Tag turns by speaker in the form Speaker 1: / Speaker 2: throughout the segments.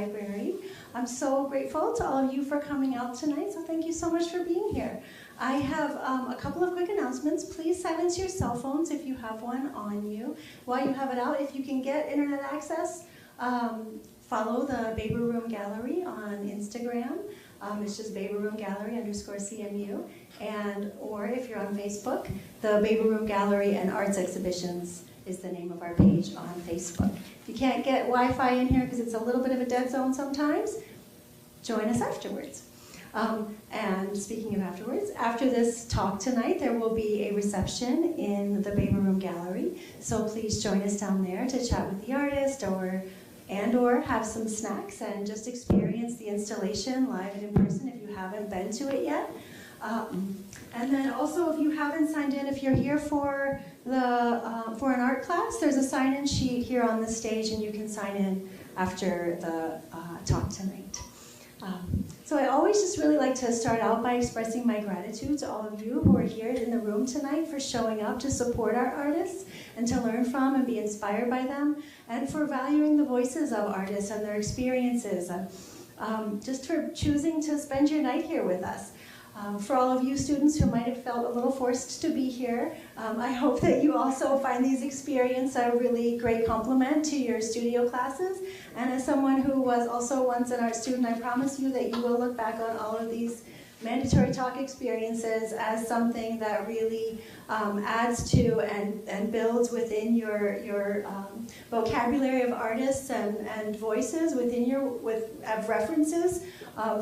Speaker 1: Library. I'm so grateful to all of you for coming out tonight, so thank you so much for being here. I have a couple of quick announcements. Please silence your cell phones if you have one on you. While you have it out, if you can get internet access, follow the Baby Room Gallery on Instagram. It's just Baby Room Gallery _CMU. Or if you're on Facebook, the Baby Room Gallery and Arts Exhibitions is the name of our page on Facebook. If you can't get Wi-Fi in here because it's a little bit of a dead zone sometimes, join us afterwards. And speaking of afterwards, after this talk tonight, there will be a reception in the Baby Room Gallery. So please join us down there to chat with the artist or have some snacks and just experience the installation live and in person if you haven't been to it yet. And then also, if you haven't signed in, if you're here for an art class, there's a sign-in sheet here on the stage, and you can sign in after the talk tonight. So I always just really like to start out by expressing my gratitude to all of you who are here in the room tonight for showing up to support our artists and to learn from and be inspired by them, and for valuing the voices of artists and their experiences, just for choosing to spend your night here with us. For all of you students who might have felt a little forced to be here, I hope that you also find these experiences a really great complement to your studio classes. And as someone who was also once an art student, I promise you that you will look back on all of these mandatory talk experiences as something that really adds to and builds within your vocabulary of artists and voices within of references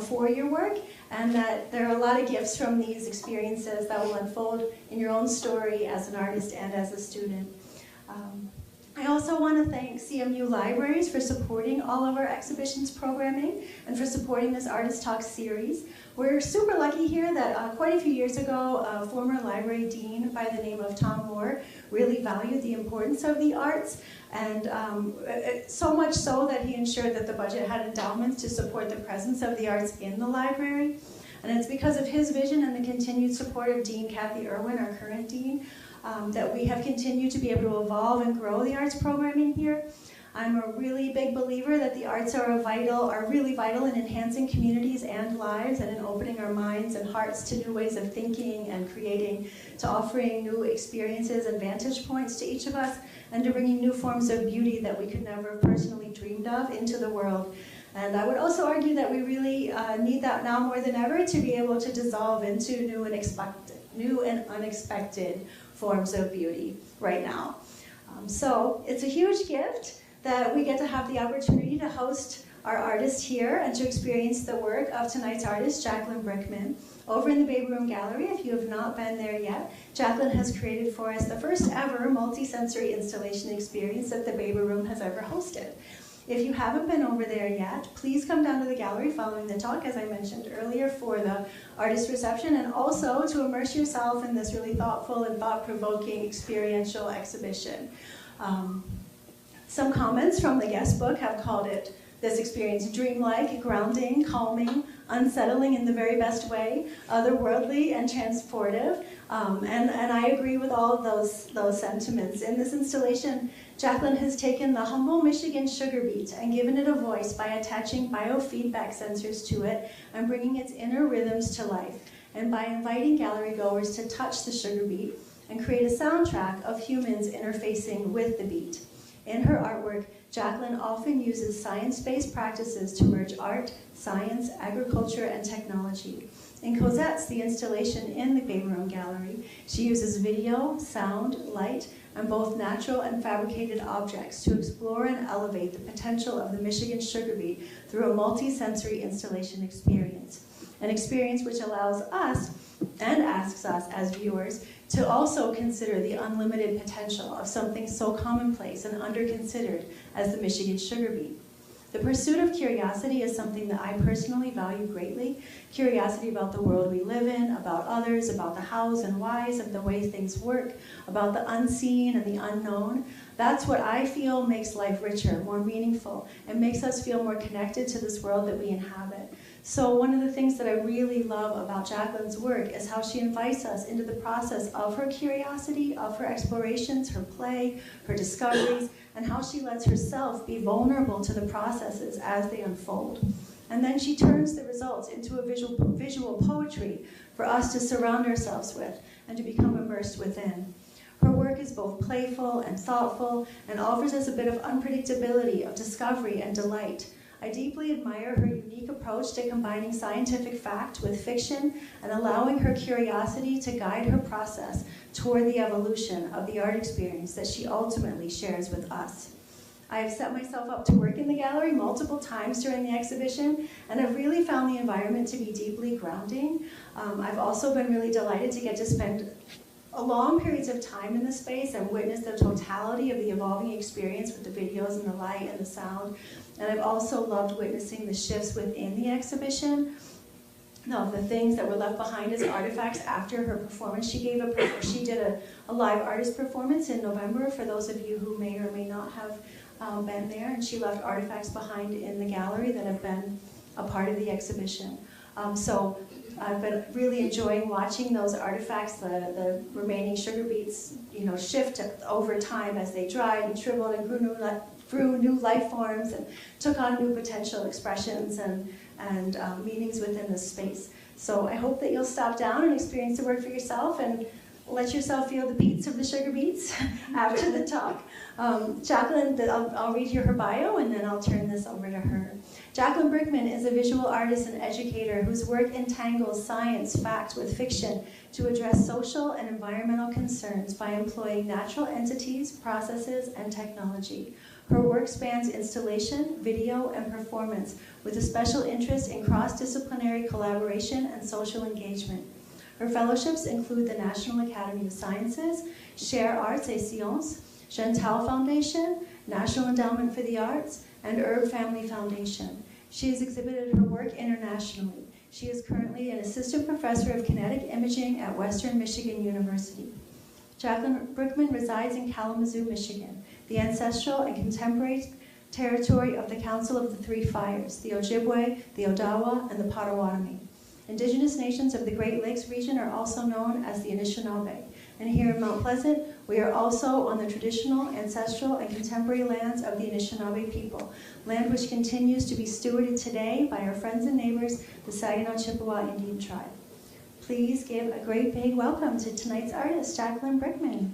Speaker 1: for your work, and that there are a lot of gifts from these experiences that will unfold in your own story as an artist and as a student. I also want to thank CMU Libraries for supporting all of our exhibitions programming and for supporting this Artist Talk series. We're super lucky here that quite a few years ago, a former library dean by the name of Tom Moore really valued the importance of the arts, and so much so that he ensured that the budget had endowments to support the presence of the arts in the library. And it's because of his vision and the continued support of Dean Kathy Irwin, our current dean, that we have continued to be able to evolve and grow the arts programming here. I'm a really big believer that the arts are really vital in enhancing communities and lives, and in opening our minds and hearts to new ways of thinking and creating, to offering new experiences and vantage points to each of us, and to bringing new forms of beauty that we could never have personally dreamed of into the world. And I would also argue that we really need that now more than ever to be able to dissolve into new and unexpected forms of beauty right now. So it's a huge gift that we get to have the opportunity to host our artist here and to experience the work of tonight's artist, Jacklyn Brickman, over in the Baby Room Gallery. If you have not been there yet, Jacklyn has created for us the first ever multi-sensory installation experience that the Baby Room has ever hosted. If you haven't been over there yet, please come down to the gallery following the talk, as I mentioned earlier, for the artist reception, and also to immerse yourself in this really thoughtful and thought-provoking experiential exhibition. Some comments from the guest book have called this experience dreamlike, grounding, calming, unsettling in the very best way, otherworldly, and transportive. And I agree with all of those sentiments. In this installation, Jacklyn has taken the humble Michigan sugar beet and given it a voice by attaching biofeedback sensors to it and bringing its inner rhythms to life, and by inviting gallery goers to touch the sugar beet and create a soundtrack of humans interfacing with the beet. In her artwork, Jacklyn often uses science-based practices to merge art, science, agriculture, and technology. In Cosette's The Installation in the Baby Room Gallery, she uses video, sound, light, and both natural and fabricated objects to explore and elevate the potential of the Michigan sugar beet through a multi-sensory installation experience. An experience which allows us and asks us as viewers to also consider the unlimited potential of something so commonplace and underconsidered as the Michigan sugar beet. The pursuit of curiosity is something that I personally value greatly. Curiosity about the world we live in, about others, about the hows and whys of the way things work, about the unseen and the unknown. That's what I feel makes life richer, more meaningful, and makes us feel more connected to this world that we inhabit. So one of the things that I really love about Jacklyn's work is how she invites us into the process of her curiosity, of her explorations, her play, her discoveries, and how she lets herself be vulnerable to the processes as they unfold. And then she turns the results into a visual poetry for us to surround ourselves with and to become immersed within. Her work is both playful and thoughtful and offers us a bit of unpredictability, of discovery and delight. I deeply admire her unique approach to combining scientific fact with fiction and allowing her curiosity to guide her process toward the evolution of the art experience that she ultimately shares with us. I have set myself up to work in the gallery multiple times during the exhibition, and I've really found the environment to be deeply grounding. I've also been really delighted to get to spend long periods of time in the space and witness the totality of the evolving experience with the videos and the light and the sound. And I've also loved witnessing the shifts within the exhibition. No, the things that were left behind as artifacts after her performance. She did a live artist performance in November for those of you who may or may not have been there, and she left artifacts behind in the gallery that have been a part of the exhibition. So I've been really enjoying watching those artifacts, the remaining sugar beets, shift over time as they dried and shriveled and grew new life forms and took on new potential expressions and meanings within the space. So I hope that you'll stop down and experience the work for yourself and let yourself feel the beats of the sugar beets after the talk. Jacklyn, I'll read you her bio and then I'll turn this over to her. Jacklyn Brickman is a visual artist and educator whose work entangles science, fact with fiction to address social and environmental concerns by employing natural entities, processes, and technology. Her work spans installation, video, and performance with a special interest in cross-disciplinary collaboration and social engagement. Her fellowships include the National Academy of Sciences, Share Arts et Sciences, Chantal Foundation, National Endowment for the Arts, and Herb Family Foundation. She has exhibited her work internationally. She is currently an assistant professor of kinetic imaging at Western Michigan University. Jacklyn Brickman resides in Kalamazoo, Michigan, the ancestral and contemporary territory of the Council of the Three Fires, the Ojibwe, the Odawa, and the Potawatomi. Indigenous nations of the Great Lakes region are also known as the Anishinaabe. And here in Mount Pleasant, we are also on the traditional, ancestral, and contemporary lands of the Anishinaabe people, land which continues to be stewarded today by our friends and neighbors, the Saginaw Chippewa Indian tribe. Please give a great big welcome to tonight's artist, Jacklyn Brickman.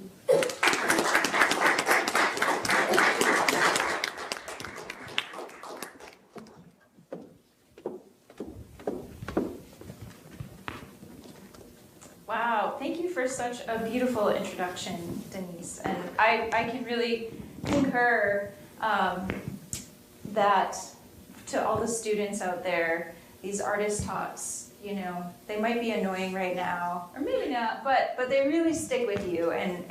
Speaker 2: Wow, thank you for such a beautiful introduction, Denise. And I can really concur that to all the students out there, these artist talks, they might be annoying right now, or maybe not, but they really stick with you and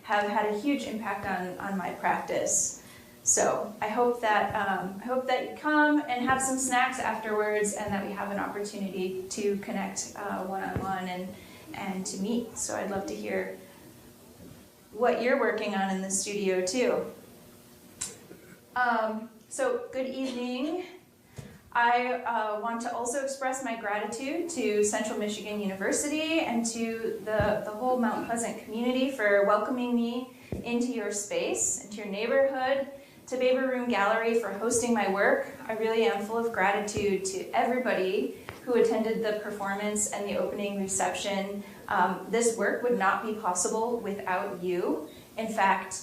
Speaker 2: have had a huge impact on my practice. So I hope that you come and have some snacks afterwards, and that we have an opportunity to connect one-on-one and to meet. So I'd love to hear what you're working on in the studio too. So good evening. I want to also express my gratitude to Central Michigan University and to the whole Mount Pleasant community for welcoming me into your space, into your neighborhood, to Baber Room Gallery for hosting my work. I really am full of gratitude to everybody who attended the performance and the opening reception. This work would not be possible without you. In fact,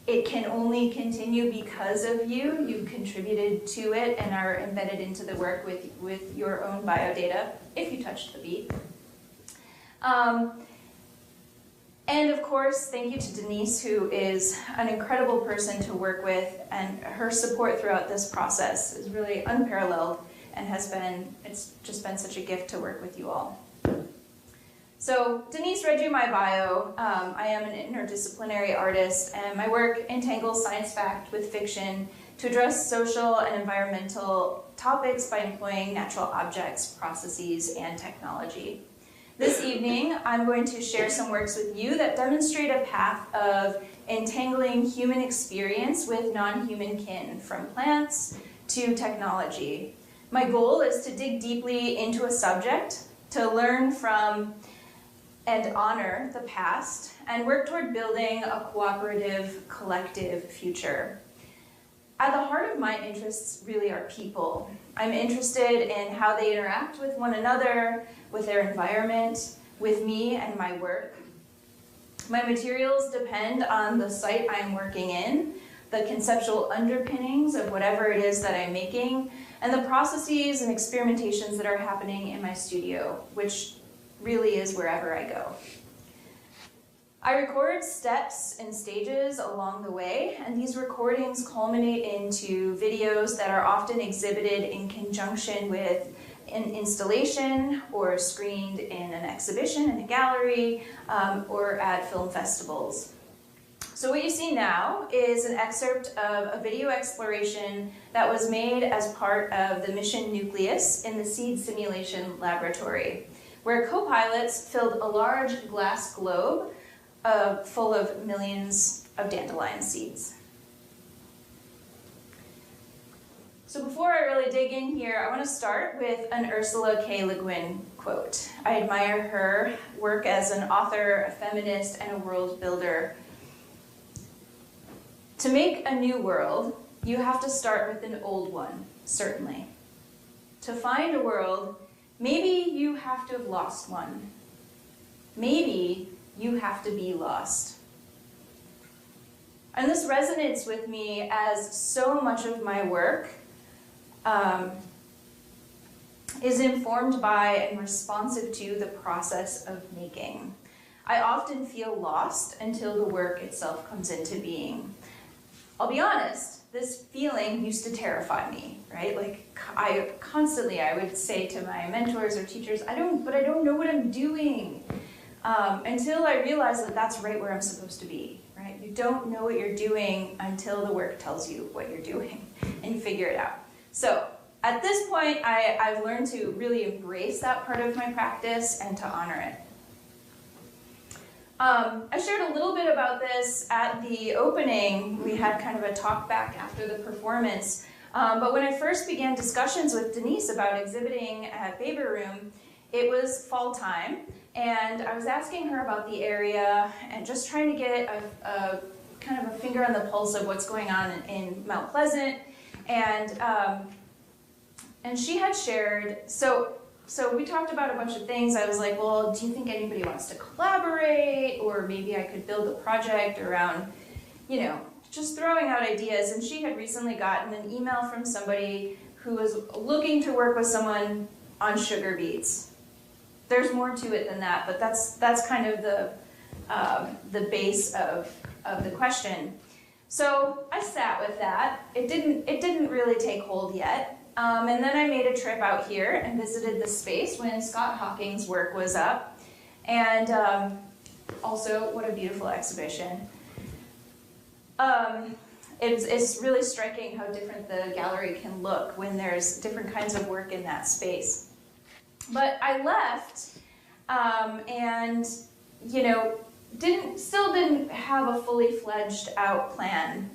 Speaker 2: it can only continue because of you. You've contributed to it and are embedded into the work with your own biodata, if you touched the beat. And of course, thank you to Denise, who is an incredible person to work with, and her support throughout this process is really unparalleled and it's just been such a gift to work with you all. So Denise read you my bio. I am an interdisciplinary artist, and my work entangles science fact with fiction to address social and environmental topics by employing natural objects, processes, and technology. This evening, I'm going to share some works with you that demonstrate a path of entangling human experience with non-human kin, from plants to technology. My goal is to dig deeply into a subject, to learn from and honor the past and work toward building a cooperative, collective future. At the heart of my interests really are people. I'm interested in how they interact with one another, with their environment, with me and my work. My materials depend on the site I'm working in, the conceptual underpinnings of whatever it is that I'm making, and the processes and experimentations that are happening in my studio, which really is wherever I go. I record steps and stages along the way, and these recordings culminate into videos that are often exhibited in conjunction with an installation or screened in an exhibition in a gallery or at film festivals. So what you see now is an excerpt of a video exploration that was made as part of the mission nucleus in the seed simulation laboratory, where co-pilots filled a large glass globe full of millions of dandelion seeds. So before I really dig in here, I want to start with an Ursula K. Le Guin quote. I admire her work as an author, a feminist, and a world builder. To make a new world, you have to start with an old one, certainly. To find a world, maybe you have to have lost one. Maybe you have to be lost. And this resonates with me as so much of my work is informed by and responsive to the process of making. I often feel lost until the work itself comes into being. I'll be honest, this feeling used to terrify me, right? Like I would say to my mentors or teachers, I don't know what I'm doing. Until I realized that that's right where I'm supposed to be, right? You don't know what you're doing until the work tells you what you're doing and you figure it out. So at this point, I've learned to really embrace that part of my practice and to honor it. I shared a little bit about this at the opening. We had kind of a talk back after the performance. But when I first began discussions with Denise about exhibiting at Baber Room, it was fall time. And I was asking her about the area and just trying to get a kind of a finger on the pulse of what's going on in Mount Pleasant. And she had shared, so we talked about a bunch of things. I was like, well, do you think anybody wants to collaborate? Or maybe I could build a project around, just throwing out ideas. And she had recently gotten an email from somebody who was looking to work with someone on sugar beets. There's more to it than that, but that's kind of the base of the question. So I sat with that. It didn't really take hold yet. And then I made a trip out here and visited the space when Scott Hawking's work was up. And also, what a beautiful exhibition. It's really striking how different the gallery can look when there's different kinds of work in that space. But I left and, still didn't have a fully fledged out plan.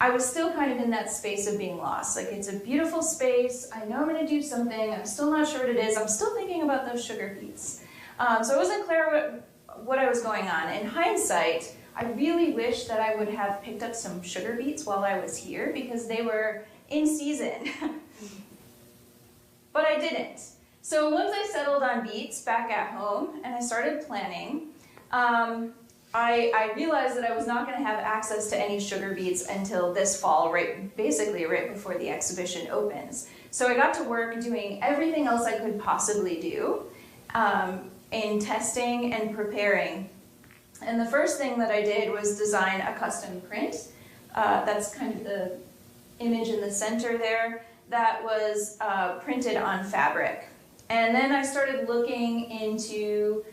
Speaker 2: I was still kind of in that space of being lost. Like, it's a beautiful space. I know I'm going to do something. I'm still not sure what it is. I'm still thinking about those sugar beets. So I wasn't clear what I was going on. In hindsight, I really wish that I would have picked up some sugar beets while I was here because they were in season. But I didn't. So once I settled on beets back at home and I started planning, I realized that I was not going to have access to any sugar beets until this fall, basically right before the exhibition opens. So I got to work doing everything else I could possibly do in testing and preparing. And the first thing that I did was design a custom print. That's kind of the image in the center there that was printed on fabric. And then I started looking into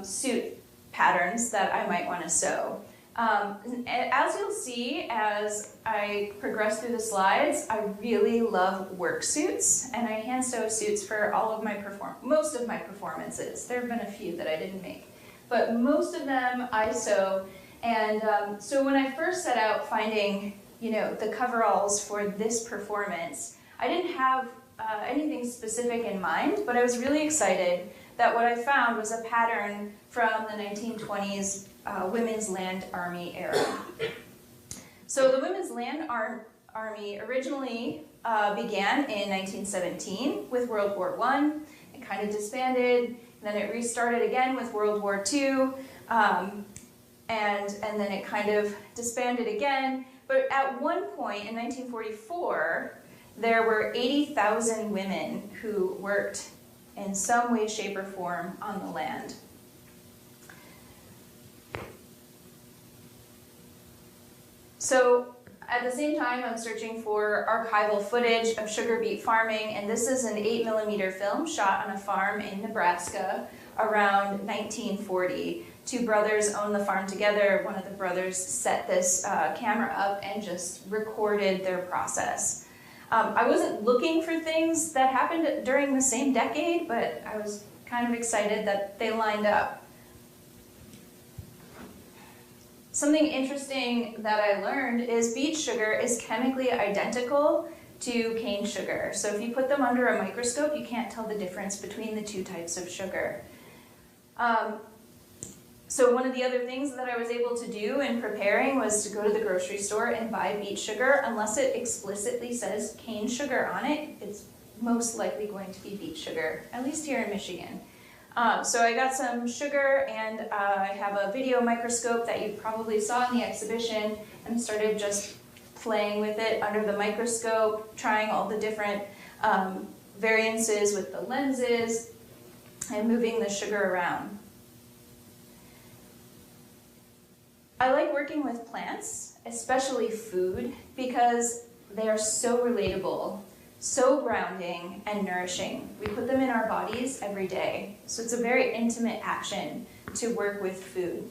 Speaker 2: suit patterns that I might want to sew. As you'll see as I progress through the slides, I really love work suits, and I hand sew suits for most of my performances. There have been a few that I didn't make, but most of them I sew. And so when I first set out finding, the coveralls for this performance, I didn't have anything specific in mind, but I was really excited that what I found was a pattern from the 1920s Women's Land Army era. So the Women's Land Army originally began in 1917 with World War I. It kind of disbanded, and then it restarted again with World War II, and then it kind of disbanded again. But at one point in 1944, there were 80,000 women who worked in some way, shape, or form on the land. So at the same time, I'm searching for archival footage of sugar beet farming, and this is an 8mm film shot on a farm in Nebraska around 1940. Two brothers owned the farm together. One of the brothers set this camera up and just recorded their process. I wasn't looking for things that happened during the same decade, but I was kind of excited that they lined up. Something interesting that I learned is beet sugar is chemically identical to cane sugar. So if you put them under a microscope, you can't tell the difference between the two types of sugar. So one of the other things that I was able to do in preparing was to go to the grocery store and buy beet sugar. Unless it explicitly says cane sugar on it, it's most likely going to be beet sugar, at least here in Michigan. So I got some sugar, and I have a video microscope that you probably saw in the exhibition, and started just playing with it under the microscope, trying all the different variances with the lenses, and moving the sugar around. I like working with plants, especially food, because they are so relatable, so grounding and nourishing. We put them in our bodies every day, so it's a very intimate action to work with food.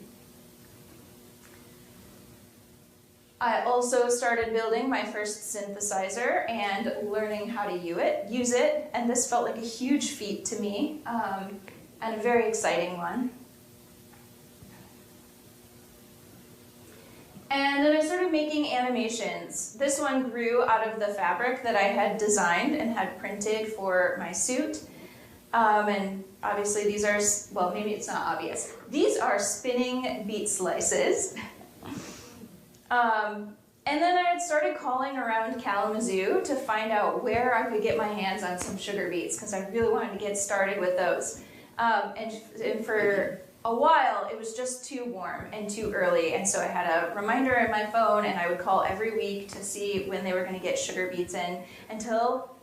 Speaker 2: I also started building my first synthesizer and learning how to use it, and this felt like a huge feat to me, and a very exciting one. And then I started making animations. This one grew out of the fabric that I had designed and had printed for my suit. And obviously these are, well, maybe it's not obvious. These are spinning beet slices. And then I had started calling around Kalamazoo to find out where I could get my hands on some sugar beets, because I really wanted to get started with those. And for a while, it was just too warm and too early, and so I had a reminder in my phone, and I would call every week to see when they were going to get sugar beets in, until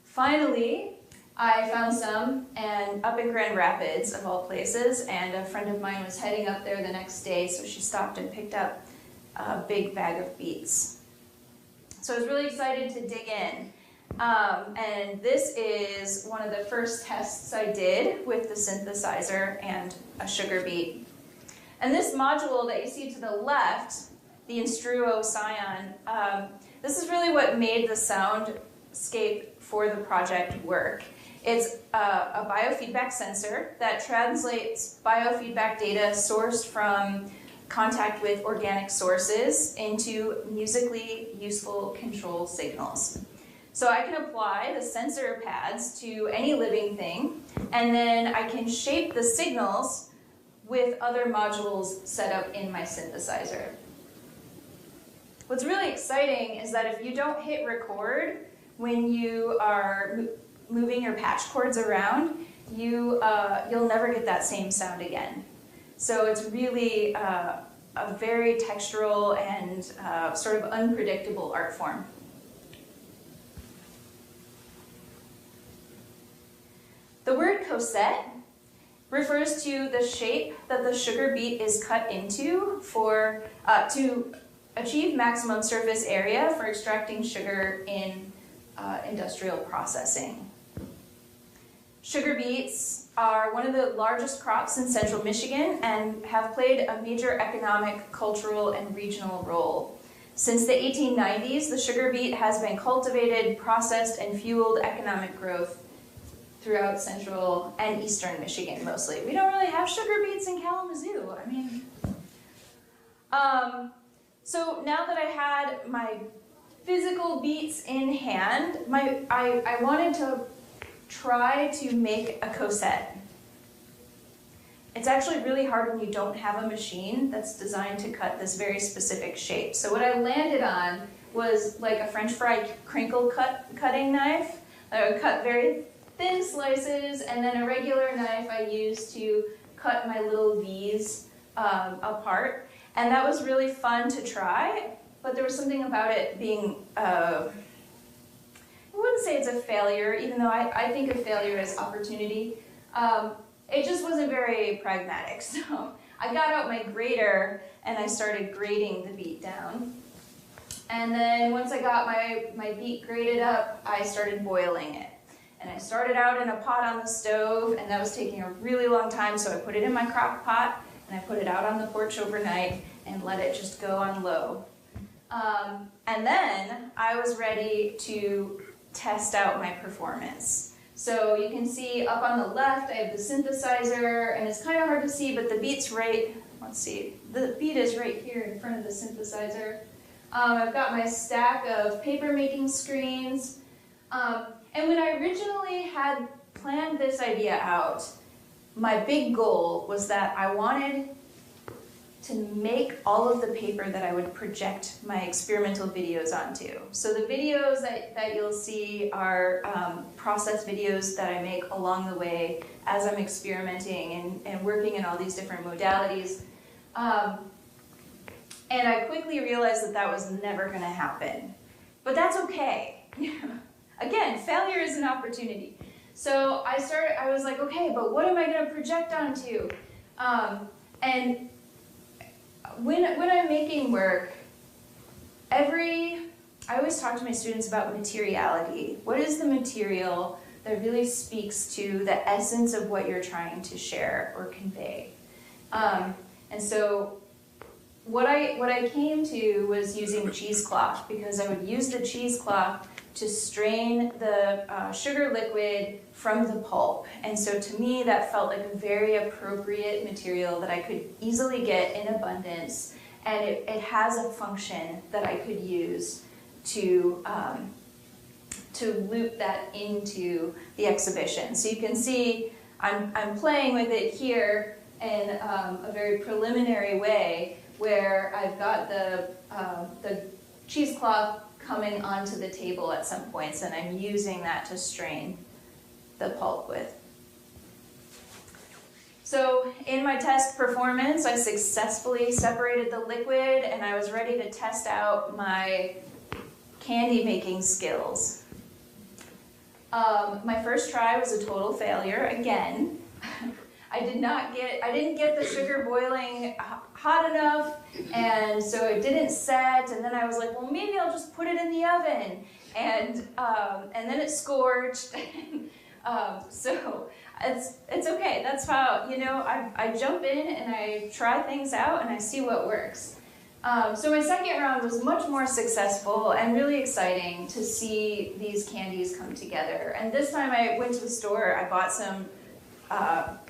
Speaker 2: finally I found some, and up in Grand Rapids, of all places, and a friend of mine was heading up there the next day, so she stopped and picked up a big bag of beets. So I was really excited to dig in. And this is one of the first tests I did with the synthesizer and a sugar beet. And this module that you see to the left, the Instruo Scion, this is really what made the soundscape for the project work. It's a biofeedback sensor that translates biofeedback data sourced from contact with organic sources into musically useful control signals. So I can apply the sensor pads to any living thing, and then I can shape the signals with other modules set up in my synthesizer. What's really exciting is that if you don't hit record when you are moving your patch cords around, you'll never get that same sound again. So it's really a very textural and sort of unpredictable art form. The word coset refers to the shape that the sugar beet is cut into to achieve maximum surface area for extracting sugar in industrial processing. Sugar beets are one of the largest crops in central Michigan and have played a major economic, cultural, and regional role. Since the 1890s, the sugar beet has been cultivated, processed, and fueled economic growth throughout central and eastern Michigan mostly. We don't really have sugar beets in Kalamazoo. I mean, so now that I had my physical beets in hand, I wanted to try to make a coset. it's actually really hard when you don't have a machine that's designed to cut this very specific shape. So what I landed on was like a French fry crinkle cutting knife. I would cut very thin slices, and then a regular knife I used to cut my little V's apart. And that was really fun to try, but there was something about it being, I wouldn't say it's a failure, even though I think of failure as opportunity. It just wasn't very pragmatic. So I got out my grater and I started grating the beet down. And then once I got my beet grated up, I started boiling it. And I started out in a pot on the stove, and that was taking a really long time, so I put it in my crock pot, and I put it out on the porch overnight and let it just go on low. And then I was ready to test out my performance. So you can see up on the left, I have the synthesizer, and it's kind of hard to see, but the beat's right, let's see, the beat is right here in front of the synthesizer. I've got my stack of paper making screens. And when I originally had planned this idea out, my big goal was that I wanted to make all of the paper that I would project my experimental videos onto. So the videos that you'll see are process videos that I make along the way as I'm experimenting and working in all these different modalities. And I quickly realized that that was never going to happen. But that's okay. Again, failure is an opportunity. So I was like, okay, but what am I going to project onto? And when I'm making work, I always talk to my students about materiality. What is the material that really speaks to the essence of what you're trying to share or convey? And so what I came to was using cheesecloth, because I would use the cheesecloth to strain the sugar liquid from the pulp. And so to me, that felt like a very appropriate material that I could easily get in abundance, and it has a function that I could use to loop that into the exhibition. So you can see I'm playing with it here in a very preliminary way, where I've got the cheesecloth coming onto the table at some points, and I'm using that to strain the pulp with. So in my test performance, I successfully separated the liquid, and I was ready to test out my candy making skills. My first try was a total failure again. I didn't get the sugar boiling hot enough, and so it didn't set, and then I was like, well, maybe I'll just put it in the oven, and then it scorched. So it's okay. That's how, I jump in and I try things out and I see what works. So my second round was much more successful and really exciting to see these candies come together. And this time I went to the store, I bought some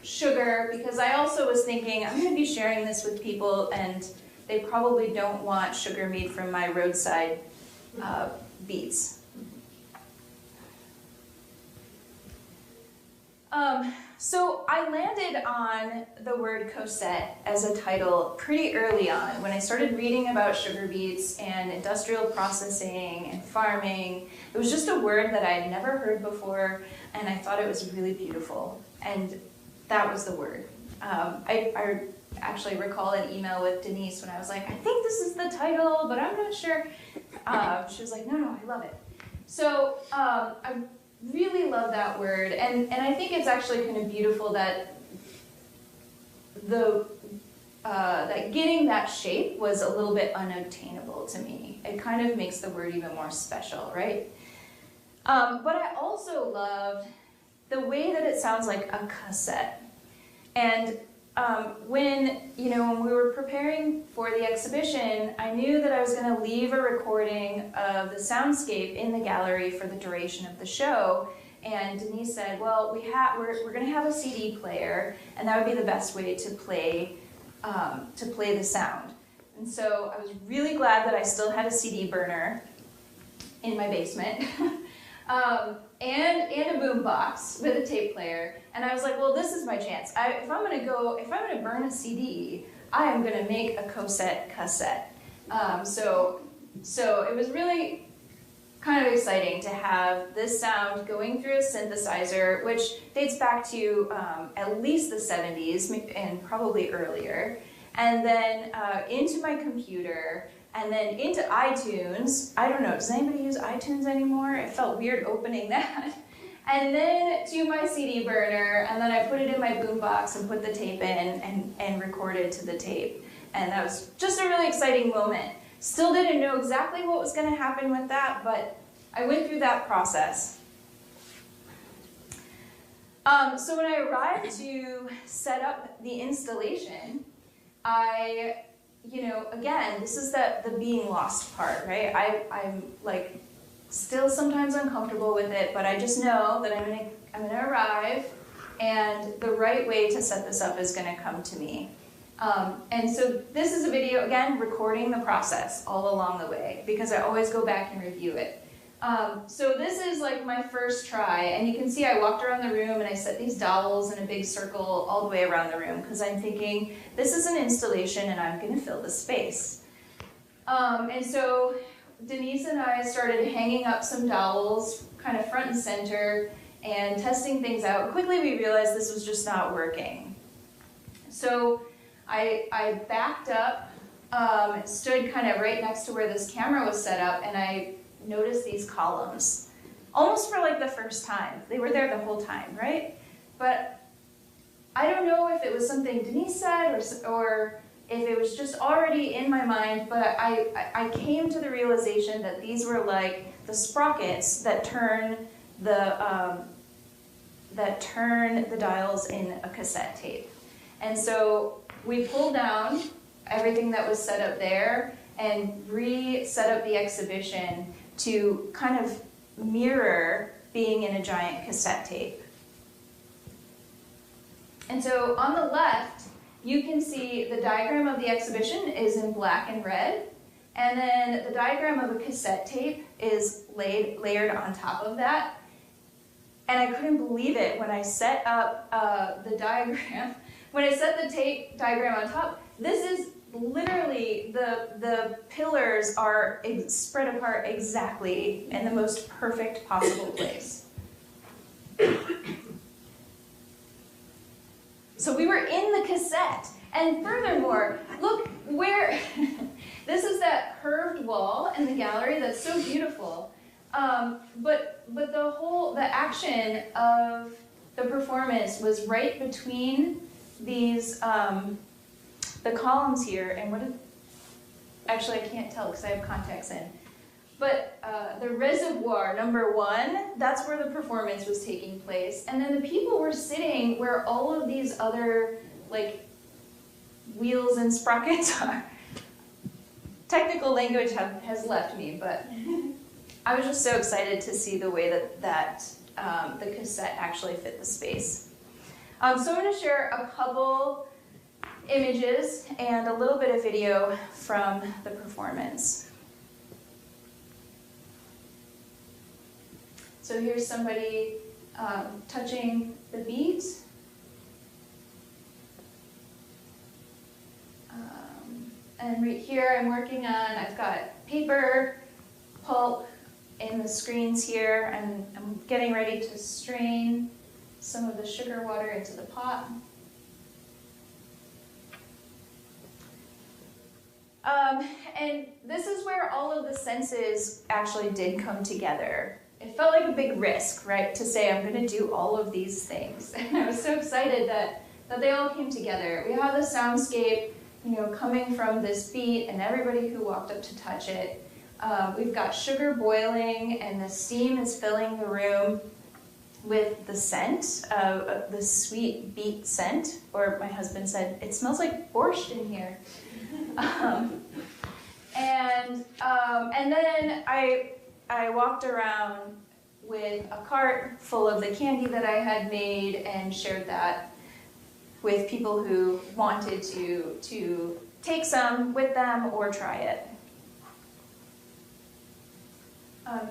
Speaker 2: sugar, because I also was thinking, I'm going to be sharing this with people, and they probably don't want sugar made from my roadside beets. So I landed on the word Cosette as a title pretty early on, when I started reading about sugar beets and industrial processing and farming. It was just a word that I had never heard before, and I thought it was really beautiful. And that was the word. I actually recall an email with Denise when I was like, I think this is the title, but I'm not sure. She was like, no, I love it. So I really love that word, and I think it's actually kind of beautiful that that getting that shape was a little bit unobtainable to me. It kind of makes the word even more special, right? But I also loved the way that it sounds like a cassette. And when we were preparing for the exhibition, I knew that I was going to leave a recording of the soundscape in the gallery for the duration of the show. And Denise said, well, we're going to have a CD player, and that would be the best way to play the sound. And so I was really glad that I still had a CD burner in my basement. and a boom box with a tape player. And I was like, well, this is my chance. If I'm gonna burn a CD, I am gonna make a cassette. So it was really kind of exciting to have this sound going through a synthesizer, which dates back to at least the 70s and probably earlier, and then into my computer, and then into iTunes. I don't know, does anybody use iTunes anymore? It felt weird opening that. And then to my CD burner, and then I put it in my boombox and put the tape in and recorded to the tape. And that was just a really exciting moment. Still didn't know exactly what was going to happen with that, but I went through that process. So when I arrived to set up the installation, again, this is the being lost part, right? I'm like still sometimes uncomfortable with it, but I just know that I'm gonna arrive, and the right way to set this up is gonna come to me. And so this is a video, again, recording the process all along the way, because I always go back and review it. So this is like my first try, and you can see I walked around the room and I set these dowels in a big circle all the way around the room, because I'm thinking this is an installation and I'm going to fill the space. And so Denise and I started hanging up some dowels kind of front and center and testing things out. Quickly we realized this was just not working. So I backed up, stood kind of right next to where this camera was set up, and I noticed these columns, almost for like the first time. They were there the whole time, right? But I don't know if it was something Denise said or if it was just already in my mind, but I came to the realization that these were like the sprockets that turn the dials in a cassette tape. And so we pulled down everything that was set up there and re-set up the exhibition to kind of mirror being in a giant cassette tape. And so on the left, you can see the diagram of the exhibition is in black and red, and then the diagram of a cassette tape is layered on top of that. And I couldn't believe it when I set up the diagram. When I set the tape diagram on top, this is literally the pillars are spread apart exactly in the most perfect possible place. So we were in the cassette, and furthermore, look where this is that curved wall in the gallery that's so beautiful. But the action of the performance was right between these the columns here, and actually I can't tell because I have contacts in. But the reservoir, number 1, that's where the performance was taking place. And then the people were sitting where all of these other, like, wheels and sprockets are. Technical language has left me, but I was just so excited to see the way that the cassette actually fit the space. So I'm going to share a couple images and a little bit of video from the performance. So here's somebody touching the beat. And right here I'm working on, I've got paper, pulp in the screens here, and I'm getting ready to strain some of the sugar water into the pot. And this is where all of the senses actually did come together. It felt like a big risk, right, to say I'm going to do all of these things. And I was so excited that they all came together. We have the soundscape, coming from this beat and everybody who walked up to touch it. We've got sugar boiling and the steam is filling the room with the scent, the sweet beet scent, or my husband said, it smells like borscht in here. And then I walked around with a cart full of the candy that I had made and shared that with people who wanted to take some with them or try it.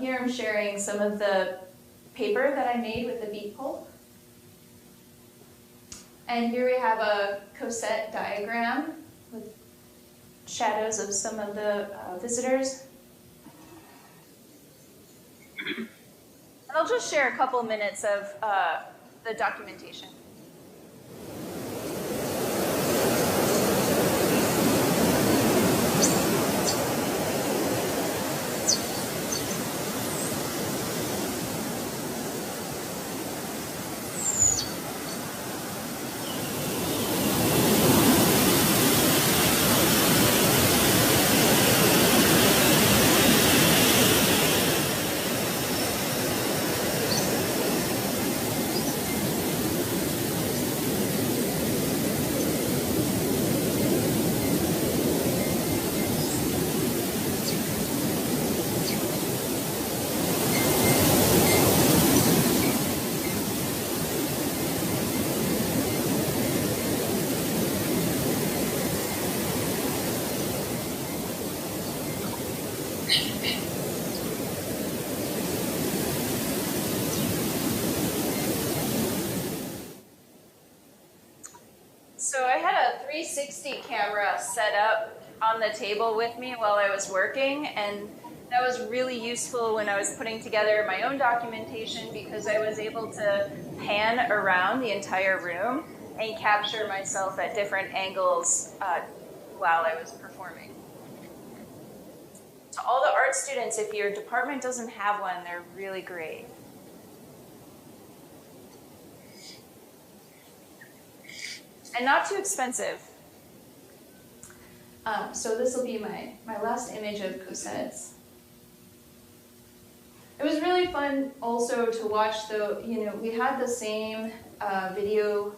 Speaker 2: Here I'm sharing some of the paper that I made with the beet pulp. And here we have a coset diagram with shadows of some of the visitors. And I'll just share a couple minutes of the documentation. So I had a 360 camera set up on the table with me while I was working, and that was really useful when I was putting together my own documentation because I was able to pan around the entire room and capture myself at different angles while I was performing. To all the art students, if your department doesn't have one, they're really great. And not too expensive. So this will be my last image of cosets. It was really fun also to watch we had the same video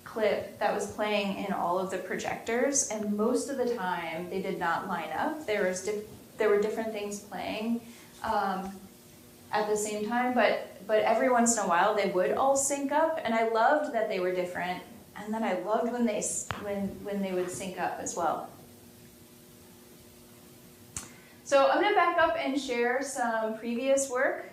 Speaker 2: clip that was playing in all of the projectors, and most of the time they did not line up. There were different things playing at the same time, but every once in a while they would all sync up, and I loved that they were different. And then I loved when they would sync up as well. So I'm going to back up and share some previous work.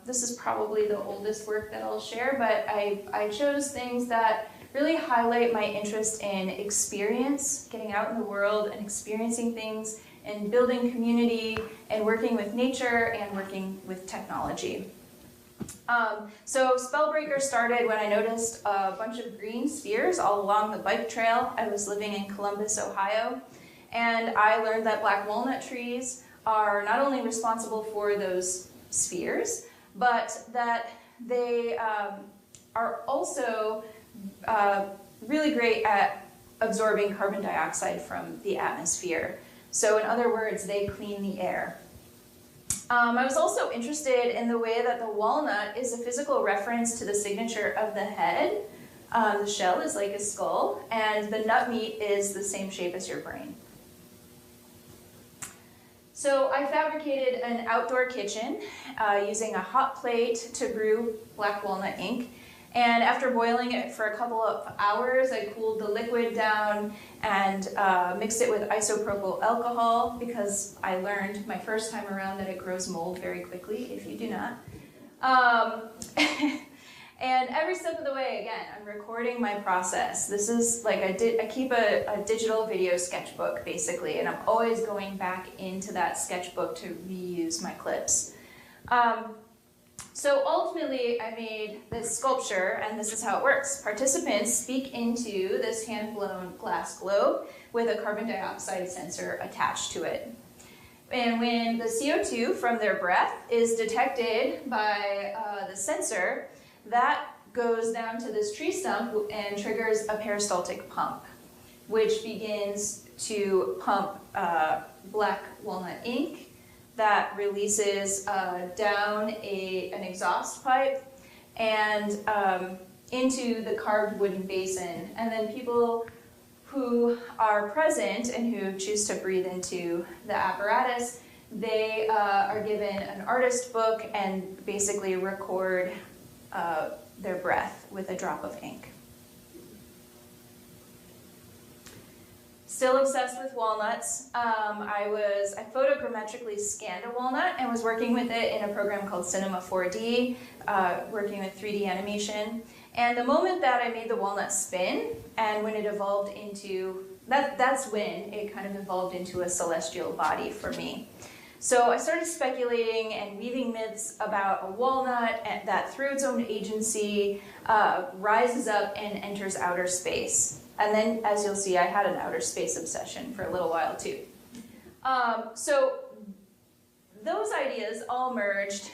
Speaker 2: This is probably the oldest work that I'll share, but I chose things that really highlight my interest in experience, getting out in the world and experiencing things, and building community, and working with nature, and working with technology. So Spellbreaker started when I noticed a bunch of green spheres all along the bike trail. I was living in Columbus, Ohio, and I learned that black walnut trees are not only responsible for those spheres, but that they are also really great at absorbing carbon dioxide from the atmosphere. So in other words, they clean the air. I was also interested in the way that the walnut is a physical reference to the signature of the head. The shell is like a skull, and the nut meat is the same shape as your brain. So I fabricated an outdoor kitchen using a hot plate to brew black walnut ink. And after boiling it for a couple of hours, I cooled the liquid down and mixed it with isopropyl alcohol, because I learned my first time around that it grows mold very quickly if you do not. And every step of the way, again, I'm recording my process. This is like I keep a digital video sketchbook, basically, and I'm always going back into that sketchbook to reuse my clips. So ultimately, I made this sculpture, and this is how it works. Participants speak into this hand-blown glass globe with a carbon dioxide sensor attached to it. And when the CO2 from their breath is detected by the sensor, that goes down to this tree stump and triggers a peristaltic pump, which begins to pump black walnut ink that releases down an exhaust pipe and into the carved wooden basin. And then people who are present and who choose to breathe into the apparatus, they are given an artist book and basically record their breath with a drop of ink. Still obsessed with walnuts. I photogrammetrically scanned a walnut and was working with it in a program called Cinema 4D, working with 3D animation. And the moment that I made the walnut spin, and when it evolved into, that's when it kind of evolved into a celestial body for me. So I started speculating and weaving myths about a walnut that through its own agency rises up and enters outer space. And then, as you'll see, I had an outer space obsession for a little while too. So those ideas all merged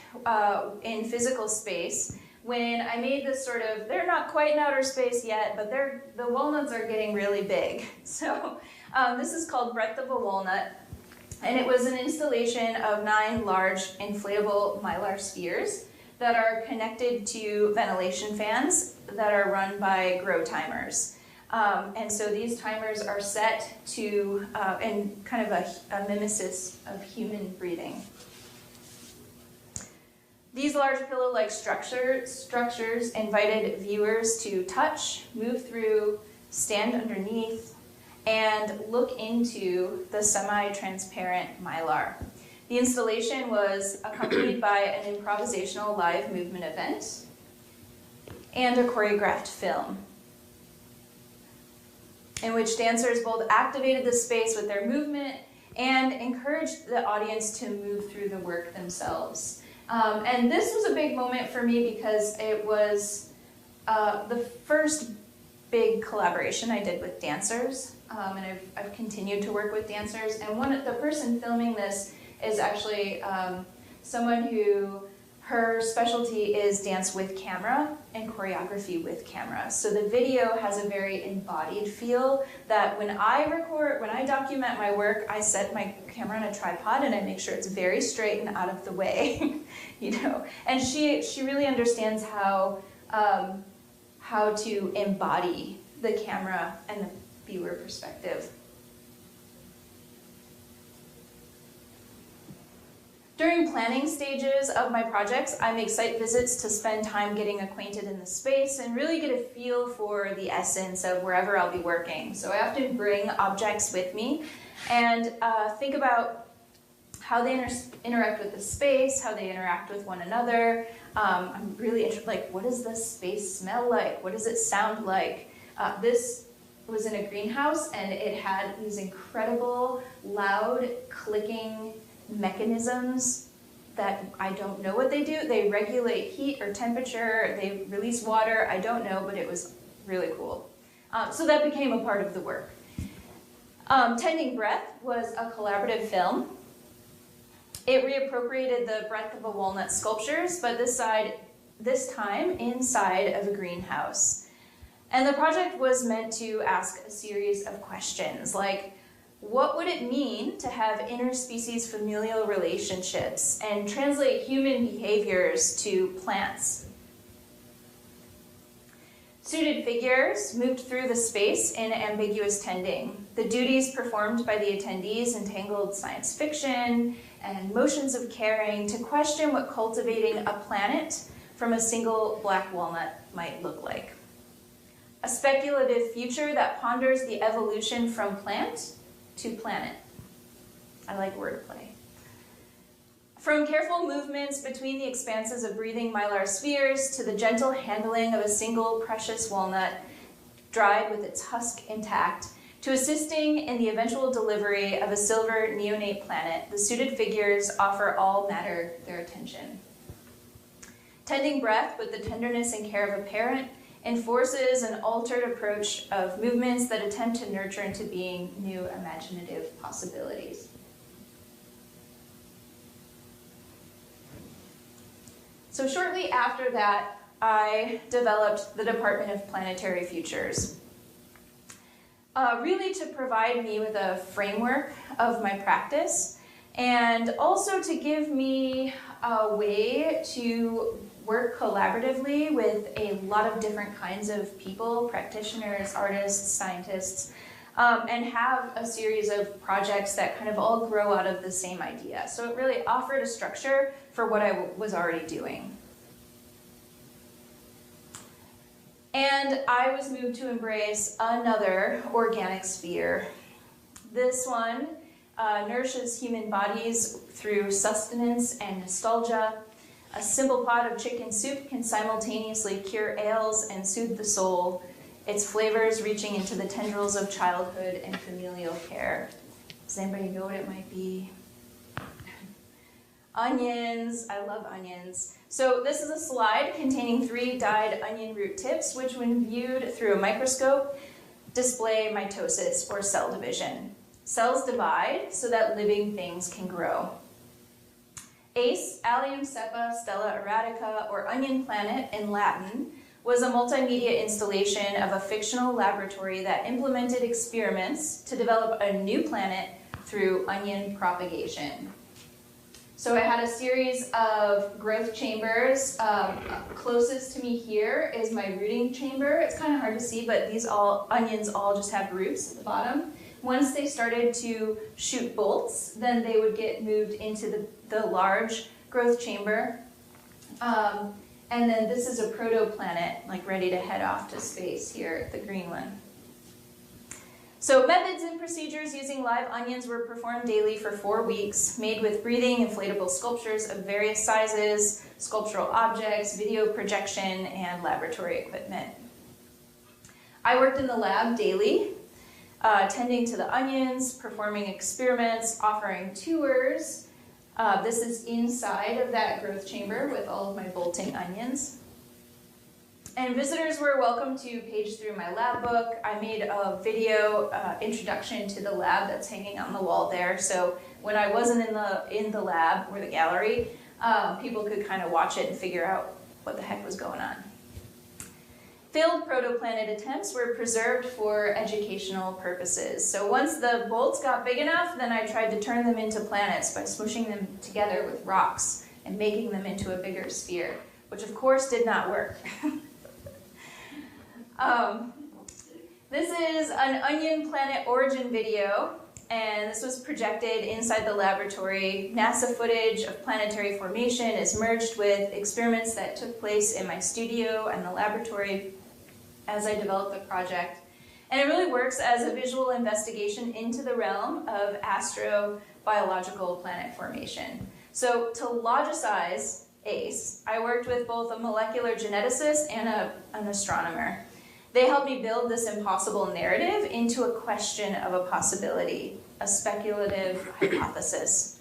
Speaker 2: in physical space when I made this sort of, they're not quite in outer space yet, but the walnuts are getting really big. So this is called Breadth of a Walnut. And it was an installation of 9 large inflatable mylar spheres that are connected to ventilation fans that are run by grow timers. And so these timers are set to, in kind of a mimesis of human breathing. These large pillow-like structures invited viewers to touch, move through, stand underneath, and look into the semi-transparent mylar. The installation was accompanied by an improvisational live movement event and a choreographed film in which dancers both activated the space with their movement and encouraged the audience to move through the work themselves. And this was a big moment for me because it was the first big collaboration I did with dancers. And I've continued to work with dancers. And the person filming this is actually someone who, her specialty is dance with camera and choreography with camera. So the video has a very embodied feel that when I document my work, I set my camera on a tripod and I make sure it's very straight and out of the way, you know. And she really understands how to embody the camera and the viewer perspective. During planning stages of my projects, I make site visits to spend time getting acquainted in the space and really get a feel for the essence of wherever I'll be working. So I often bring objects with me and think about how they interact with the space, how they interact with one another. I'm really interested, like, what does this space smell like? What does it sound like? This was in a greenhouse and it had these incredible loud clicking mechanisms that I don't know what they do. They regulate heat or temperature, they release water, I don't know, but it was really cool. So that became a part of the work. Tending Breath was a collaborative film. It reappropriated the Breadth of a Walnut sculptures, but this time inside of a greenhouse. And the project was meant to ask a series of questions, like, what would it mean to have interspecies familial relationships and translate human behaviors to plants? Suited figures moved through the space in ambiguous tending. The duties performed by the attendees entangled science fiction and motions of caring to question what cultivating a planet from a single black walnut might look like. A speculative future that ponders the evolution from plant to planet. I like wordplay. From careful movements between the expanses of breathing mylar spheres to the gentle handling of a single precious walnut dried with its husk intact, to assisting in the eventual delivery of a silver neonate planet, the suited figures offer all matter their attention. Tending Breath with the tenderness and care of a parent enforces an altered approach of movements that attempt to nurture into being new imaginative possibilities. So shortly after that, I developed the Department of Planetary Futures, really to provide me with a framework of my practice and also to give me a way to work collaboratively with a lot of different kinds of people, practitioners, artists, scientists, and have a series of projects that kind of all grow out of the same idea. So it really offered a structure for what I was already doing. And I was moved to embrace another organic sphere. This one nourishes human bodies through sustenance and nostalgia. A simple pot of chicken soup can simultaneously cure ails and soothe the soul, its flavors reaching into the tendrils of childhood and familial care. Does anybody know what it might be? Onions. I love onions. So this is a slide containing 3 dyed onion root tips, which when viewed through a microscope, display mitosis or cell division. Cells divide so that living things can grow. ACE, Allium cepa stella erratica, or onion planet in Latin, was a multimedia installation of a fictional laboratory that implemented experiments to develop a new planet through onion propagation. So I had a series of growth chambers. Closest to me here is my rooting chamber. It's kind of hard to see, but these onions all just have roots at the bottom. Once they started to shoot bolts, then they would get moved into the large growth chamber. And then this is a protoplanet, like ready to head off to space here, the green one. So methods and procedures using live onions were performed daily for 4 weeks, made with breathing inflatable sculptures of various sizes, sculptural objects, video projection, and laboratory equipment. I worked in the lab daily, tending to the onions, performing experiments, offering tours. This is inside of that growth chamber with all of my bolting onions. And visitors were welcome to page through my lab book. I made a video introduction to the lab that's hanging on the wall there. So when I wasn't in the lab or the gallery, people could kind of watch it and figure out what the heck was going on. Failed protoplanet attempts were preserved for educational purposes. So once the bolts got big enough, then I tried to turn them into planets by smooshing them together with rocks and making them into a bigger sphere, which of course did not work. This is an onion planet origin video, and this was projected inside the laboratory. NASA footage of planetary formation is merged with experiments that took place in my studio and the laboratory as I developed the project. And it really works as a visual investigation into the realm of astrobiological planet formation. So to logicize ACE, I worked with both a molecular geneticist and an astronomer. They helped me build this impossible narrative into a question of a possibility, a speculative hypothesis.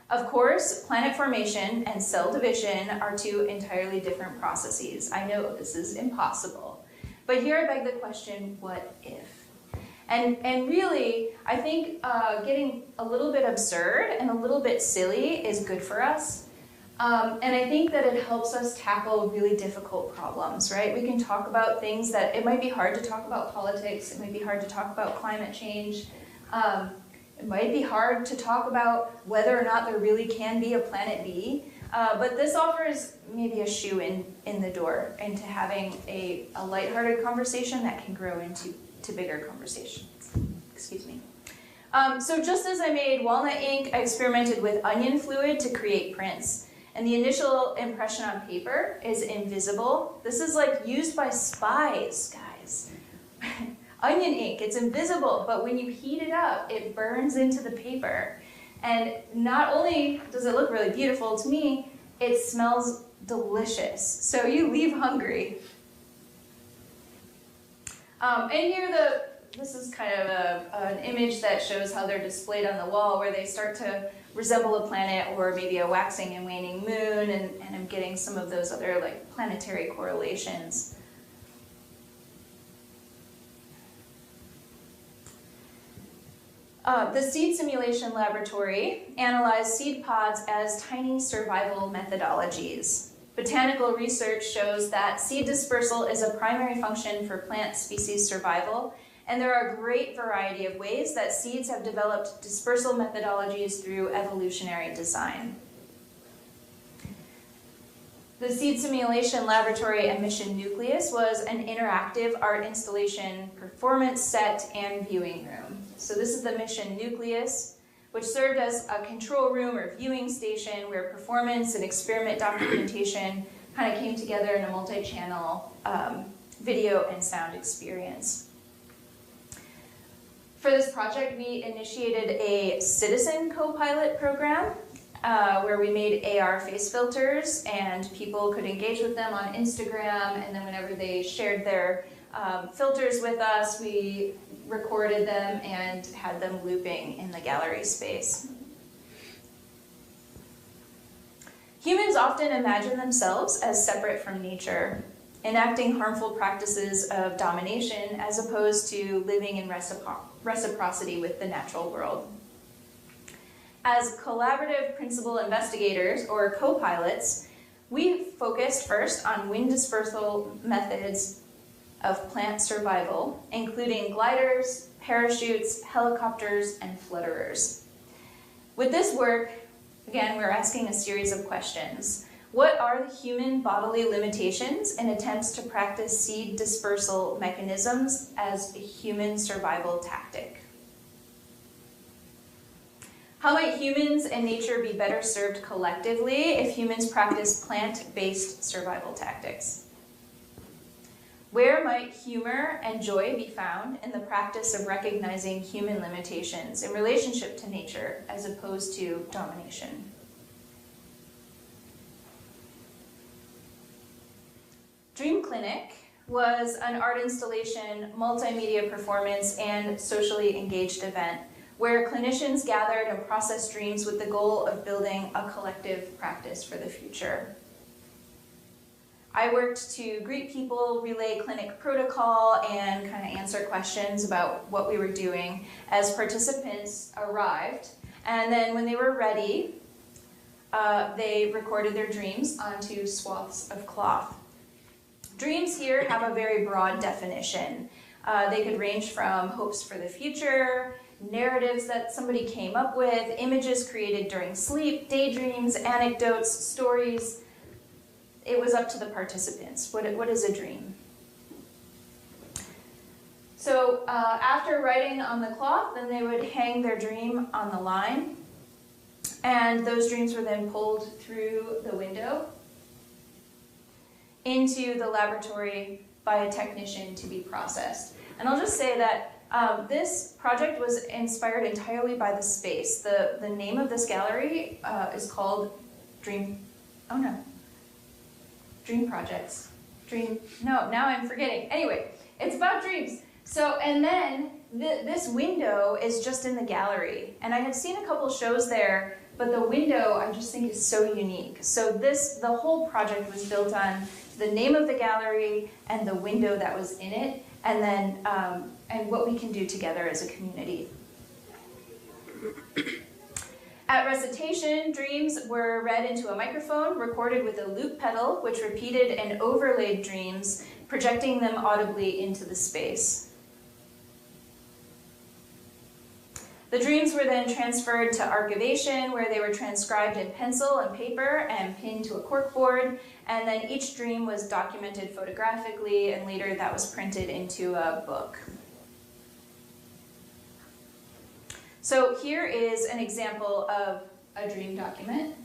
Speaker 2: Of course, planet formation and cell division are 2 entirely different processes. I know this is impossible. But here I beg the question, what if? And really, I think getting a little bit absurd and a little bit silly is good for us. And I think that it helps us tackle really difficult problems, right? We can talk about things that, it might be hard to talk about politics, it might be hard to talk about climate change, it might be hard to talk about whether or not there really can be a planet B, but this offers maybe a shoe in the door into having a lighthearted conversation that can grow into bigger conversations. Excuse me. So just as I made walnut ink, I experimented with onion fluid to create prints. And the initial impression on paper is invisible. This is like used by spies, guys. Onion ink, it's invisible, but when you heat it up, it burns into the paper. And not only does it look really beautiful to me, it smells delicious. So you leave hungry. And here this is kind of an image that shows how they're displayed on the wall, where they start to resemble a planet or maybe a waxing and waning moon, and I'm getting some of those other like planetary correlations. The Seed Simulation Laboratory analyzed seed pods as tiny survival methodologies. Botanical research shows that seed dispersal is a primary function for plant species survival, and there are a great variety of ways that seeds have developed dispersal methodologies through evolutionary design. The Seed Simulation Laboratory and Mission Nucleus was an interactive art installation, performance set, and viewing room. So this is the Mission Nucleus, which served as a control room or viewing station where performance and experiment documentation kind of came together in a multi-channel video and sound experience. For this project, we initiated a citizen co-pilot program where we made AR face filters, and people could engage with them on Instagram, and then whenever they shared their filters with us, we recorded them and had them looping in the gallery space. Humans often imagine themselves as separate from nature, enacting harmful practices of domination as opposed to living in reciprocity with the natural world. As collaborative principal investigators, or co-pilots, we focused first on wind dispersal methods of plant survival, including gliders, parachutes, helicopters, and flutterers. With this work, again, we're asking a series of questions. What are the human bodily limitations in attempts to practice seed dispersal mechanisms as a human survival tactic? How might humans and nature be better served collectively if humans practice plant-based survival tactics? Where might humor and joy be found in the practice of recognizing human limitations in relationship to nature as opposed to domination? Dream Clinic was an art installation, multimedia performance, and socially engaged event where clinicians gathered and processed dreams with the goal of building a collective practice for the future. I worked to greet people, relay clinic protocol, and kind of answer questions about what we were doing as participants arrived. And then when they were ready, they recorded their dreams onto swaths of cloth. Dreams here have a very broad definition. They could range from hopes for the future, narratives that somebody came up with, images created during sleep, daydreams, anecdotes, stories. It was up to the participants. What is a dream? So after writing on the cloth, then they would hang their dream on the line, and those dreams were then pulled through the window into the laboratory by a technician to be processed. And I'll just say that this project was inspired entirely by the space. The name of this gallery is called Dream Projects. Now I'm forgetting. Anyway, it's about dreams. So, and then this window is just in the gallery. And I had seen a couple shows there, but the window I just think is so unique. So the whole project was built on the name of the gallery and the window that was in it, and then and what we can do together as a community. At recitation, dreams were read into a microphone, recorded with a loop pedal, which repeated and overlaid dreams, projecting them audibly into the space. The dreams were then transferred to archivation, where they were transcribed in pencil and paper and pinned to a corkboard, and then each dream was documented photographically, and later that was printed into a book. So here is an example of a dream document,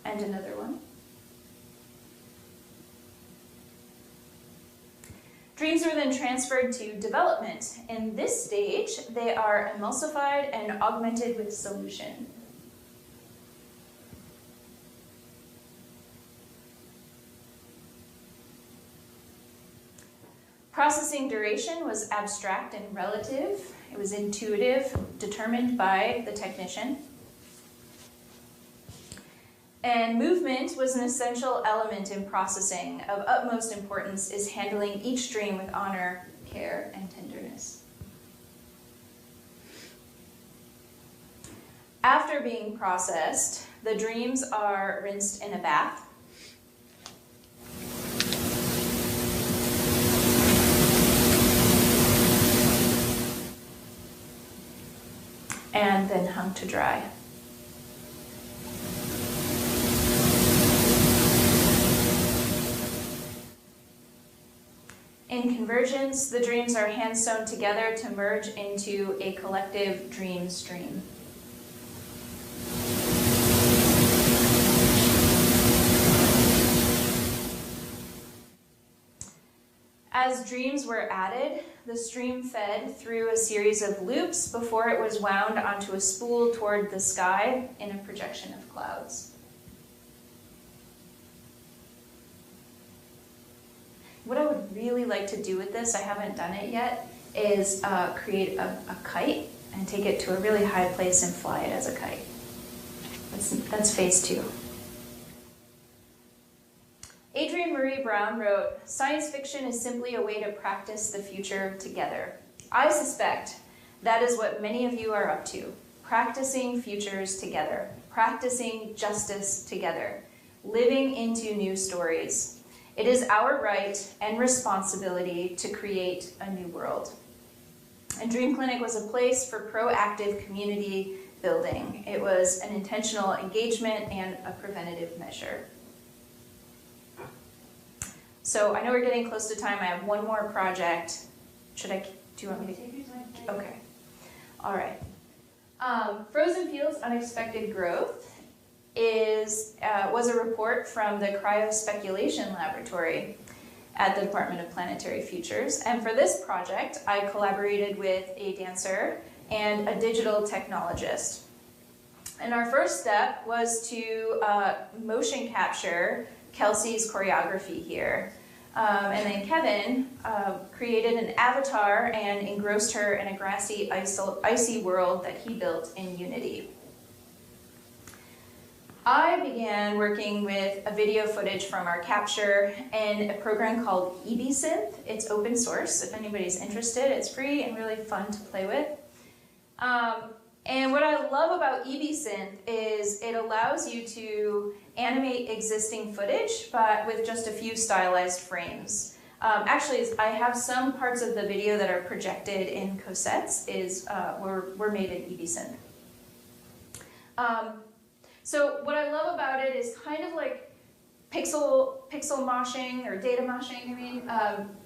Speaker 2: and another one. Dreams are then transferred to development. In this stage, they are emulsified and augmented with solution. Processing duration was abstract and relative. It was intuitive, determined by the technician. And movement was an essential element in processing. Of utmost importance is handling each dream with honor, care, and tenderness. After being processed, the dreams are rinsed in a bath. And then hung to dry. In convergence, the dreams are hand-sewn together to merge into a collective dream stream. As dreams were added, the stream fed through a series of loops before it was wound onto a spool toward the sky in a projection of clouds. What I would really like to do with this, I haven't done it yet, is create a kite and take it to a really high place and fly it as a kite. That's phase 2. Adrienne Marie Brown wrote, "Science fiction is simply a way to practice the future together. I suspect that is what many of you are up to, practicing futures together, practicing justice together, living into new stories. It is our right and responsibility to create a new world." And Dream Clinic was a place for proactive community building. It was an intentional engagement and a preventative measure. So I know we're getting close to time. I have one more project. Do you want me to? Okay. All right. Frozen Fields Unexpected Growth was a report from the Cryospeculation Laboratory at the Department of Planetary Futures. And for this project, I collaborated with a dancer and a digital technologist. And our first step was to motion capture Kelsey's choreography here. And then Kevin created an avatar and engrossed her in a grassy, icy world that he built in Unity. I began working with a video footage from our capture in a program called EBSynth. It's open source. If anybody's interested, it's free and really fun to play with. And what I love about EBSynth is it allows you to animate existing footage, but with just a few stylized frames. Actually, I have some parts of the video that are projected in cassettes were made in EBSynth. So what I love about it is kind of like pixel moshing or data moshing. I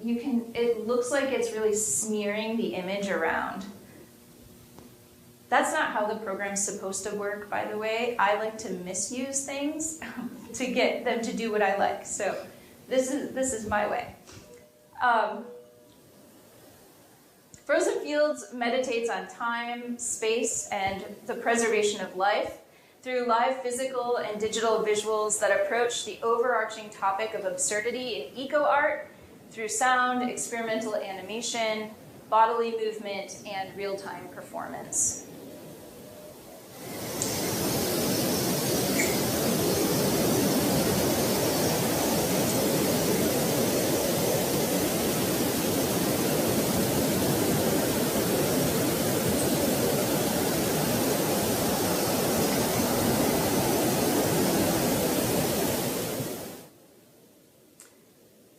Speaker 2: mean, it looks like it's really smearing the image around. That's not how the program's supposed to work, by the way. I like to misuse things to get them to do what I like. So this is my way. Frozen Fields meditates on time, space, and the preservation of life through live physical and digital visuals that approach the overarching topic of absurdity in eco-art through sound, experimental animation, bodily movement, and real-time performance.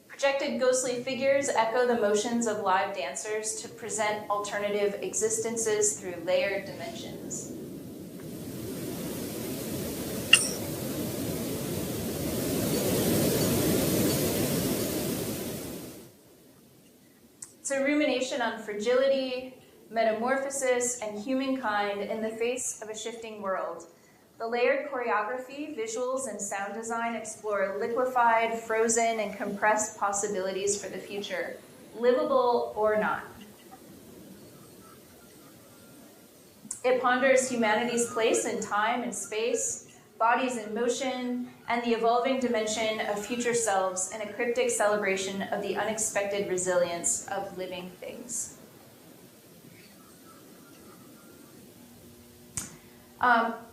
Speaker 2: Projected ghostly figures echo the motions of live dancers to present alternative existences through layered dimensions. It's a rumination on fragility, metamorphosis, and humankind in the face of a shifting world. The layered choreography, visuals, and sound design explore liquefied, frozen, and compressed possibilities for the future, livable or not. It ponders humanity's place in time and space, bodies in motion, and the evolving dimension of future selves in a cryptic celebration of the unexpected resilience of living things.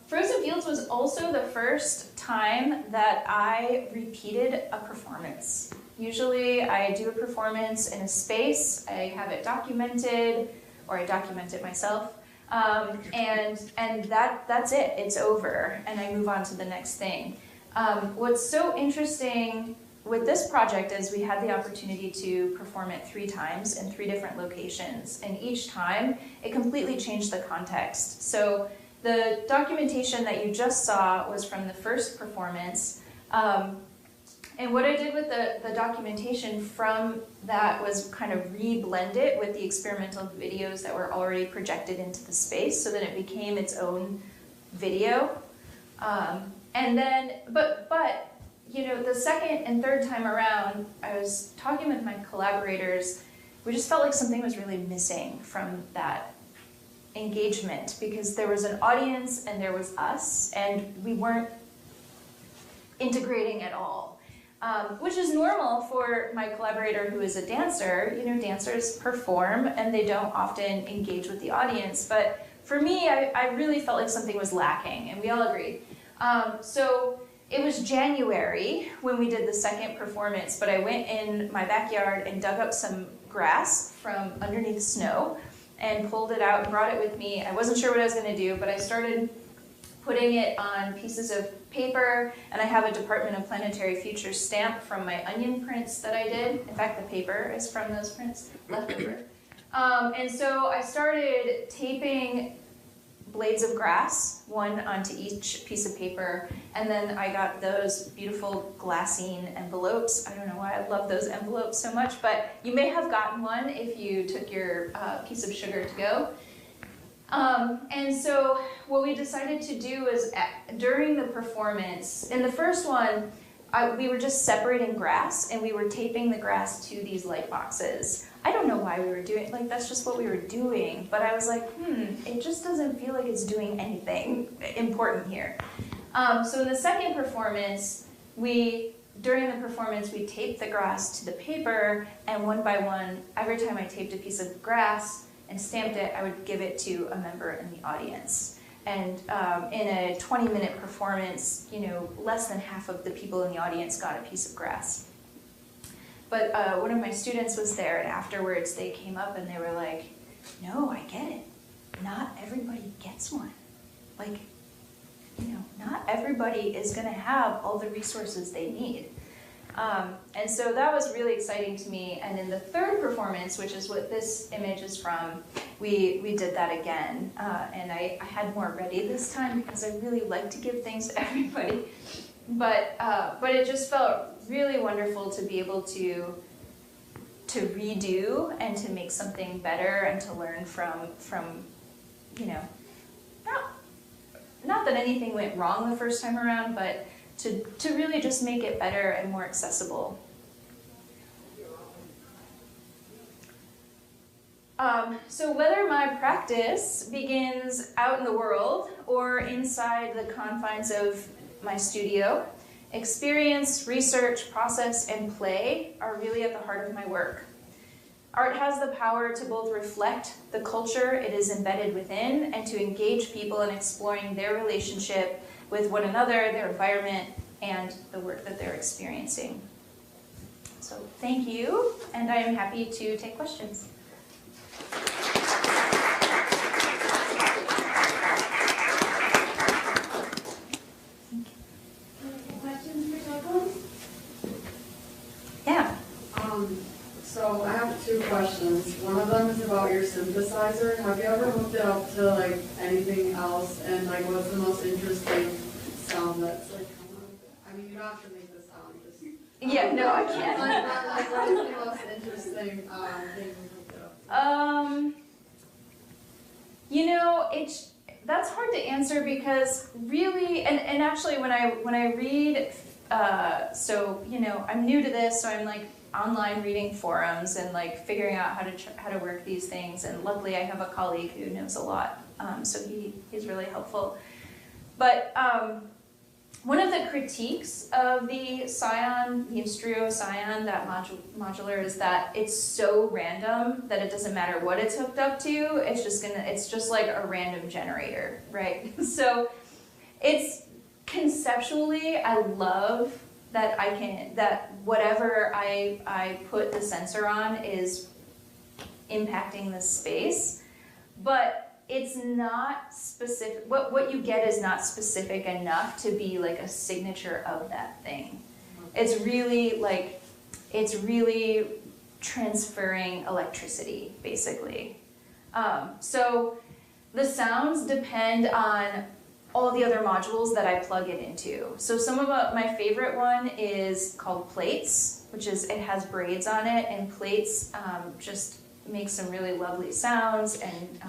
Speaker 2: Frozen Fields was also the first time that I repeated a performance. Usually I do a performance in a space, I have it documented, or I document it myself, and that's it, it's over, and I move on to the next thing. What's so interesting with this project is we had the opportunity to perform it 3 times in 3 different locations, and each time it completely changed the context. So the documentation that you just saw was from the first performance, and what I did with the documentation from that was kind of re-blend it with the experimental videos that were already projected into the space so that it became its own video. And then, but you know, the second and third time around, I was talking with my collaborators. We just felt like something was really missing from that engagement, because there was an audience and there was us, and we weren't integrating at all. Which is normal for my collaborator who is a dancer. You know, dancers perform and they don't often engage with the audience. But for me, I really felt like something was lacking, and we all agreed. So it was January when we did the second performance, but I went in my backyard and dug up some grass from underneath snow and pulled it out and brought it with me. I wasn't sure what I was going to do, but I started putting it on pieces of paper, and I have a Department of Planetary Futures stamp from my onion prints that I did. In fact, the paper is from those prints, leftover. And so I started taping blades of grass, one onto each piece of paper, and then I got those beautiful glassine envelopes. I don't know why I love those envelopes so much, but you may have gotten one if you took your piece of sugar to go. And so what we decided to do is during the performance, in the first one, we were just separating grass and we were taping the grass to these light boxes. I don't know why we were doing, like, that's just what we were doing, but I was like, it just doesn't feel like it's doing anything important here. So in the second performance, during the performance, we taped the grass to the paper, and one by one, every time I taped a piece of grass and stamped it, I would give it to a member in the audience. And in a 20-minute performance, you know, less than half of the people in the audience got a piece of grass. But one of my students was there, and afterwards they came up and they were like, no, I get it. Not everybody gets one. Like, you know, not everybody is gonna have all the resources they need. And so that was really exciting to me. And in the third performance, which is what this image is from, we did that again. And I had more ready this time because I really like to give things to everybody. But it just felt really wonderful to be able to redo and to make something better and to learn from you know, not that anything went wrong the first time around, but to really just make it better and more accessible. So whether my practice begins out in the world or inside the confines of my studio, experience, research, process, and play are really at the heart of my work. Art has the power to both reflect the culture it is embedded within and to engage people in exploring their relationship with one another, their environment, and the work that they're experiencing. So thank you, and I am happy to take questions.
Speaker 3: Questions for Jacklyn?
Speaker 2: Yeah.
Speaker 3: So I have two questions. One of them is about your synthesizer. Have you ever hooked it up to like anything else, and like what's the most interesting sound that's like come out of it? I mean, you don't have to make the sound, just
Speaker 2: Yeah, no, I can't.
Speaker 3: like what is the most interesting thing you hooked it up to?
Speaker 2: You know, that's hard to answer because really, and actually when I read, so you know, I'm new to this, so I'm like online reading forums and like figuring out how to work these things. And luckily, I have a colleague who knows a lot, so he's really helpful. But one of the critiques of the Scion, the Instruo Scion, that modular, is that it's so random that it doesn't matter what it's hooked up to. It's just like a random generator, right? So it's conceptually, I love that that whatever I put the sensor on is impacting the space, but it's not specific. What you get is not specific enough to be like a signature of that thing. It's really transferring electricity, basically. So the sounds depend on all the other modules that I plug it into. So my favorite one is called Plates, it has braids on it, and Plates just makes some really lovely sounds and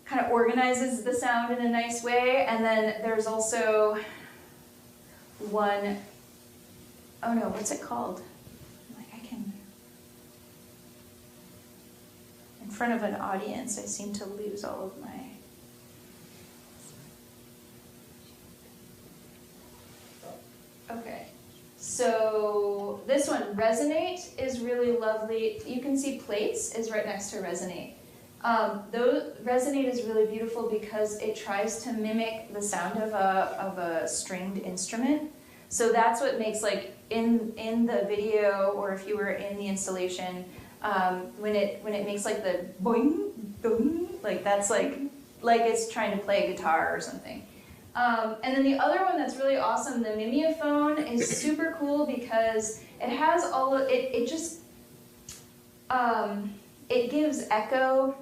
Speaker 2: kind of organizes the sound in a nice way. And then there's also one, oh no, what's it called? In front of an audience, I seem to lose all of my... Okay, so this one, Resonate, is really lovely. You can see Plates is right next to Resonate. Resonate is really beautiful because it tries to mimic the sound of a stringed instrument. So that's what makes, like, in the video, or if you were in the installation, when it makes like the boing, boing, like that's like it's trying to play a guitar or something. And then the other one that's really awesome, the Mimeophone, is super cool because it has all of it. It just it gives echo,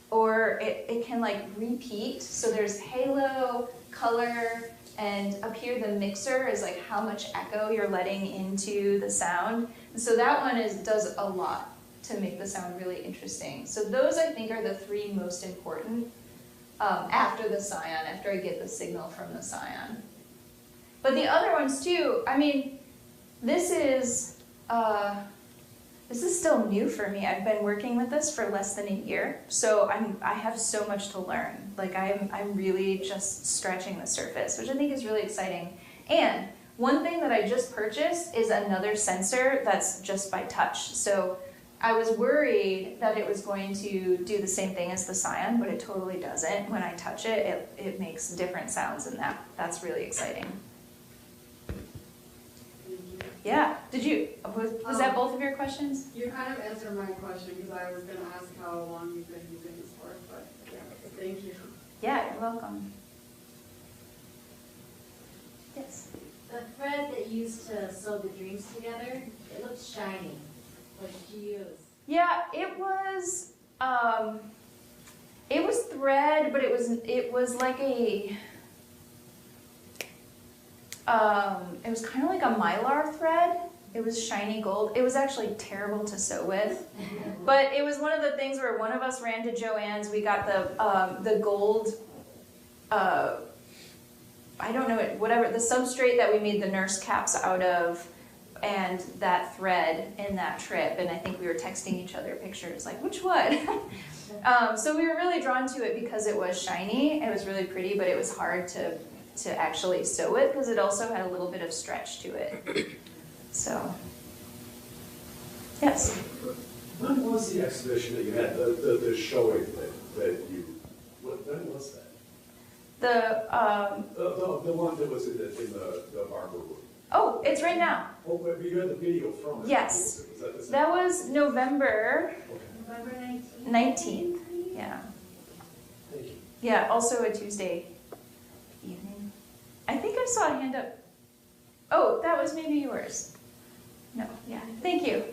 Speaker 2: or it can like repeat. So there's halo, color, and up here the mixer is like how much echo you're letting into the sound. And so that one does a lot to make the sound really interesting. So those, I think, are the three most important after the Scion, after I get the signal from the Scion. But the other ones too, I mean, this is still new for me. I've been working with this for less than a year, so I have so much to learn. Like I'm really just scratching the surface, which I think is really exciting. And one thing that I just purchased is another sensor that's just by touch. So I was worried that it was going to do the same thing as the Scion, but it totally doesn't. When I touch it, it makes different sounds, and that's really exciting. Yeah, was that both of your questions?
Speaker 3: You kind of answered my question because I was going to ask how long you've been using this for, but yeah, thank you.
Speaker 2: Yeah, you're welcome. Yes?
Speaker 4: The thread that you used to sew the dreams together, it looks shiny. What did you use?
Speaker 2: Yeah, it was thread, but it was like a, it was kind of like a mylar thread. It was shiny gold. It was actually terrible to sew with, but it was one of the things where one of us ran to Joann's. We got the gold, I don't know, whatever, the substrate that we made the nurse caps out of, and that thread in that trip, and I think we were texting each other pictures, like, which one? So we were really drawn to it because it was shiny. It was really pretty, but it was hard to actually sew it because it also had a little bit of stretch to it. So, yes?
Speaker 5: When was the exhibition that you had, the showing that you, when was that? The one that was in the barber room.
Speaker 2: Oh, it's right now.
Speaker 5: Oh, but you had the video from it.
Speaker 2: Yes.
Speaker 5: Was
Speaker 2: that was November
Speaker 4: November 19th.
Speaker 2: 19th. Yeah.
Speaker 5: Thank you.
Speaker 2: Yeah, also a Tuesday evening. I think I saw a hand up. Oh, that was maybe yours. No, yeah. Thank you.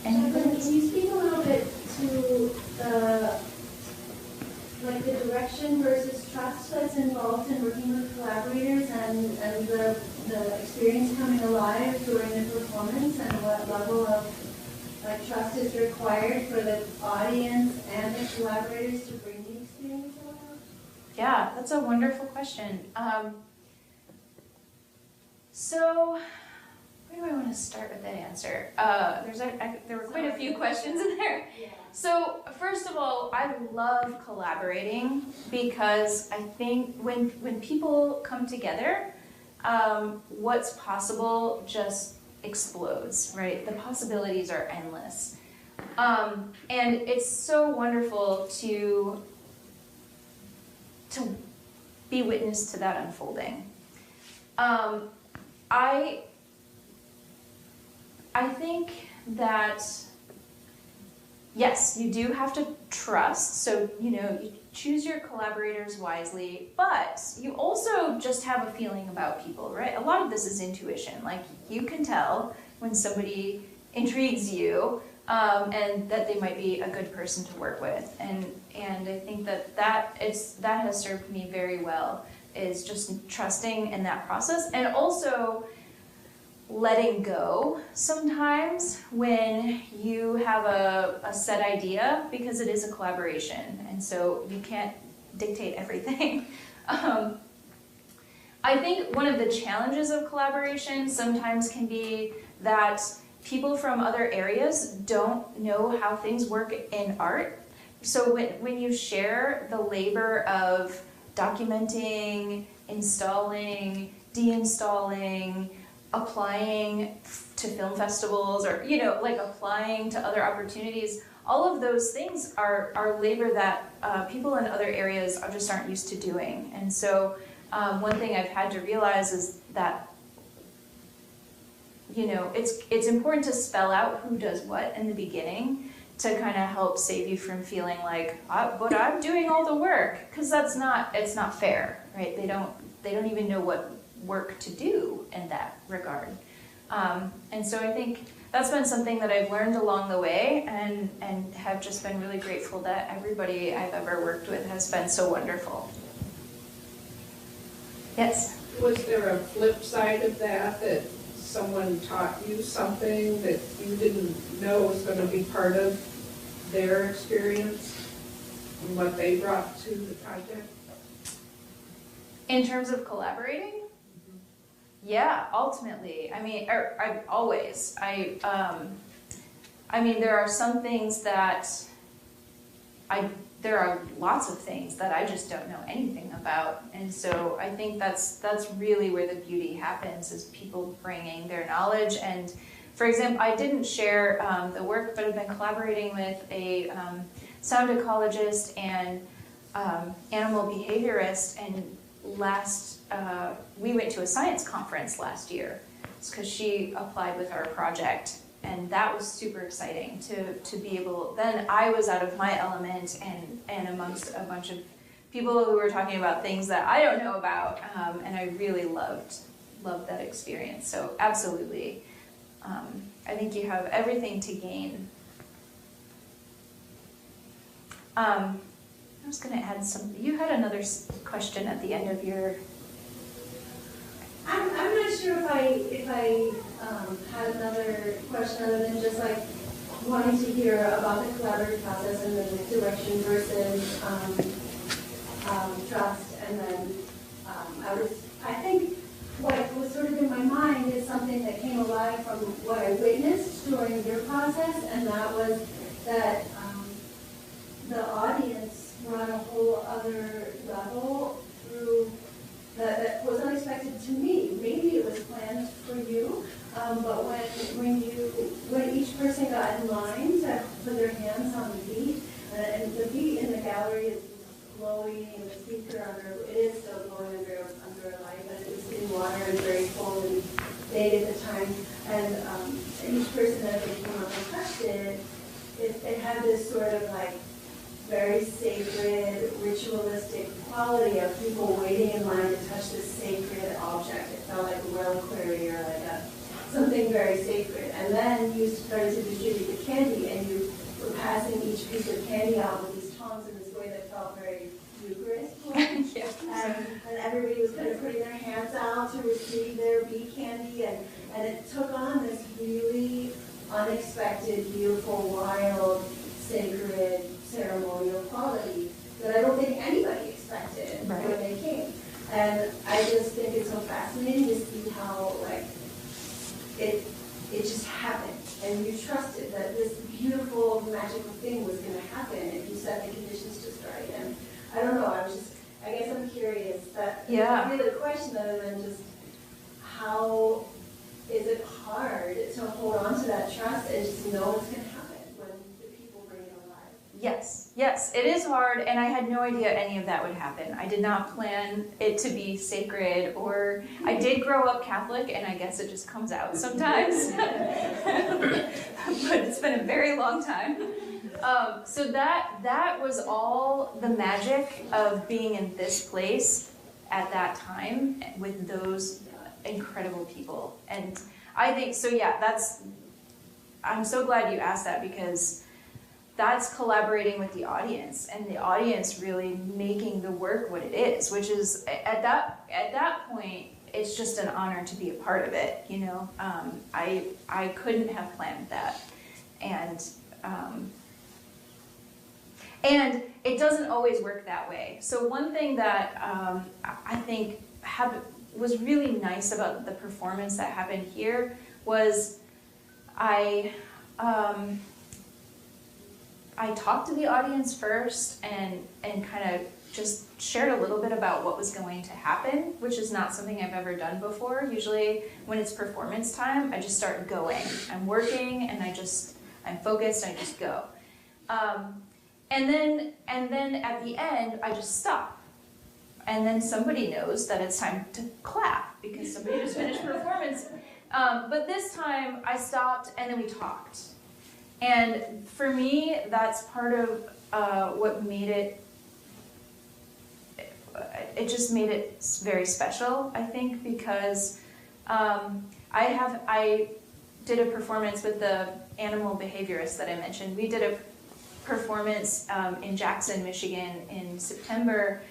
Speaker 4: Jacklyn, can you speak a little bit to the direction versus trust that's involved in working with collaborators, and the experience coming alive during the performance, and what level of trust is required for the audience and the collaborators to bring the experience alive?
Speaker 2: Yeah, that's a wonderful question. So, where do I want to start with that answer? There were quite a few questions in there.
Speaker 4: Yeah.
Speaker 2: So, first of all, I love collaborating because I think when people come together, what's possible just explodes, right? The possibilities are endless. And it's so wonderful to be witness to that unfolding. I think that, yes, you do have to trust, so, you choose your collaborators wisely, but you also just have a feeling about people, right? A lot of this is intuition. Like, you can tell when somebody intrigues you, and that they might be a good person to work with. And I think that has served me very well, is just trusting in that process, and also letting go sometimes when you have a set idea, because it is a collaboration, and so you can't dictate everything. I think one of the challenges of collaboration sometimes can be that people from other areas don't know how things work in art. So when you share the labor of documenting, installing, deinstalling, applying to film festivals, or like applying to other opportunities, all of those things are labor that people in other areas just aren't used to doing. And so one thing I've had to realize is that it's important to spell out who does what in the beginning to kind of help save you from feeling like, but I'm doing all the work, because it's not fair, right? They don't even know what work to do in that regard. And so I think that's been something that I've learned along the way, and have just been really grateful that everybody I've ever worked with has been so wonderful. Yes?
Speaker 6: Was there a flip side of that someone taught you something that you didn't know was going to be part of their experience and what they brought to the project?
Speaker 2: In terms of collaborating? Yeah, ultimately. I mean, I always. I mean, there are some things that there are lots of things that I just don't know anything about, and so I think that's really where the beauty happens, is people bringing their knowledge. And for example, I didn't share the work, but I've been collaborating with a sound ecologist and animal behaviorist, and we went to a science conference last year because she applied with our project, and that was super exciting to be able. Then I was out of my element and amongst a bunch of people who were talking about things that I don't know about, and I really loved that experience. So absolutely, I think you have everything to gain. I was going to add something. You had another question at the end of your.
Speaker 4: I'm not sure if I had another question other than just like wanting to hear about the collaborative process and the direction versus trust. And then I think what was sort of in my mind is something that came alive from what I witnessed during your process, and that was that the audience were on a whole other level through that was unexpected to me. Maybe it was planned for you, but when each person got in line to put their hands on the beat, and the beat in the gallery is glowing, and the speaker it is still glowing under a light, but it was in water and very cold and vague at the time. And each person as they came up and touched it, it had this sort of like very sacred, ritualistic quality of people waiting in line to touch this sacred object. It felt like a reliquary or like something very sacred. And then you started to distribute the candy, and you were passing each piece of candy out with these tongs in this way that felt very Eucharist.
Speaker 2: Yeah.
Speaker 4: And everybody was kind of putting their hands out to receive their bee candy, and it took on this really unexpected, beautiful, wild, sacred, ceremonial quality that I don't think anybody expected when they came. And I just think it's so fascinating to see how like it just happened, and you trusted that this beautiful, magical thing was going to happen if you set the conditions just right. And I don't know, I guess I'm curious that really the question other than just how is it hard to hold on to that trust and just know what's going to happen when the people bring it alive.
Speaker 2: Yes, it is hard, and I had no idea any of that would happen. I did not plan it to be sacred, or I did grow up Catholic, and I guess it just comes out sometimes. But it's been a very long time. So that was all the magic of being in this place at that time with those incredible people. And I think, so yeah, I'm so glad you asked that, because that's collaborating with the audience, and the audience really making the work what it is, which is at that point, it's just an honor to be a part of it. I couldn't have planned that, and it doesn't always work that way. So one thing that I think was really nice about the performance that happened here was I talked to the audience first and kind of just shared a little bit about what was going to happen, which is not something I've ever done before. Usually when it's performance time, I just start going. I'm working and I'm focused, I just go. And then at the end, I just stop. And then somebody knows that it's time to clap because somebody just finished performance. But this time I stopped and then we talked. And for me, that's part of what made it just made it very special, I think, because I did a performance with the animal behaviorist that I mentioned. We did a performance in Jackson, Michigan in September,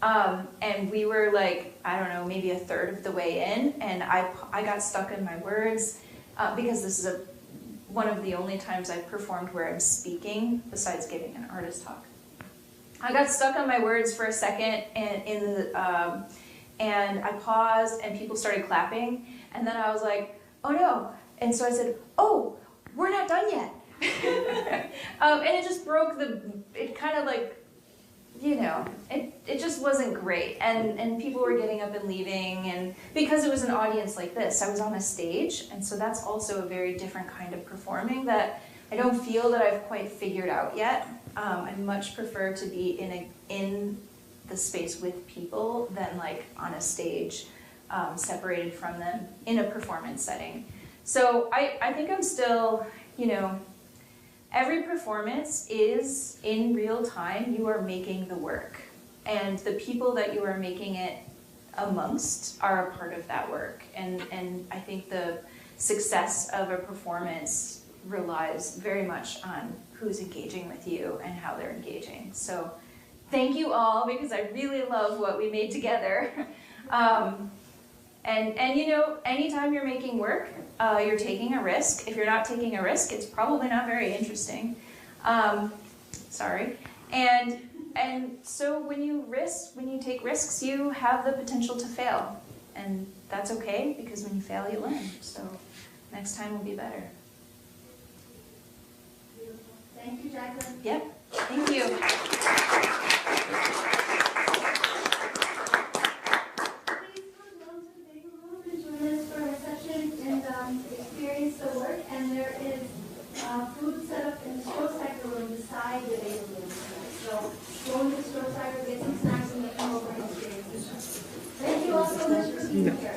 Speaker 2: and we were like, I don't know, maybe a third of the way in, and I got stuck in my words because this is one of the only times I've performed where I'm speaking besides giving an artist talk. I got stuck on my words for a second, and I paused, and people started clapping, and then I was like, oh no, and so I said, oh, we're not done yet. And it just broke it kind of like, it just wasn't great, and people were getting up and leaving, and because it was an audience like this, I was on a stage, and so that's also a very different kind of performing that I don't feel that I've quite figured out yet. I much prefer to be in the space with people than like on a stage, separated from them in a performance setting. So I think I'm still, every performance is in real time, you are making the work. And the people that you are making it amongst are a part of that work. And I think the success of a performance relies very much on who's engaging with you and how they're engaging. So thank you all, because I really love what we made together. And anytime you're making work, you're taking a risk. If you're not taking a risk, it's probably not very interesting. Sorry. And so when you take risks, you have the potential to fail. And that's okay, because when you fail, you learn. So next time will be better.
Speaker 4: Thank you, Jacklyn.
Speaker 2: Yep. Thank you.
Speaker 4: Experience the work, and there is food set up in the Strohsacker room beside the bagel room tonight. So go into the Strohsacker, get some snacks, and then come over and experience this. Thank you all so much for being here.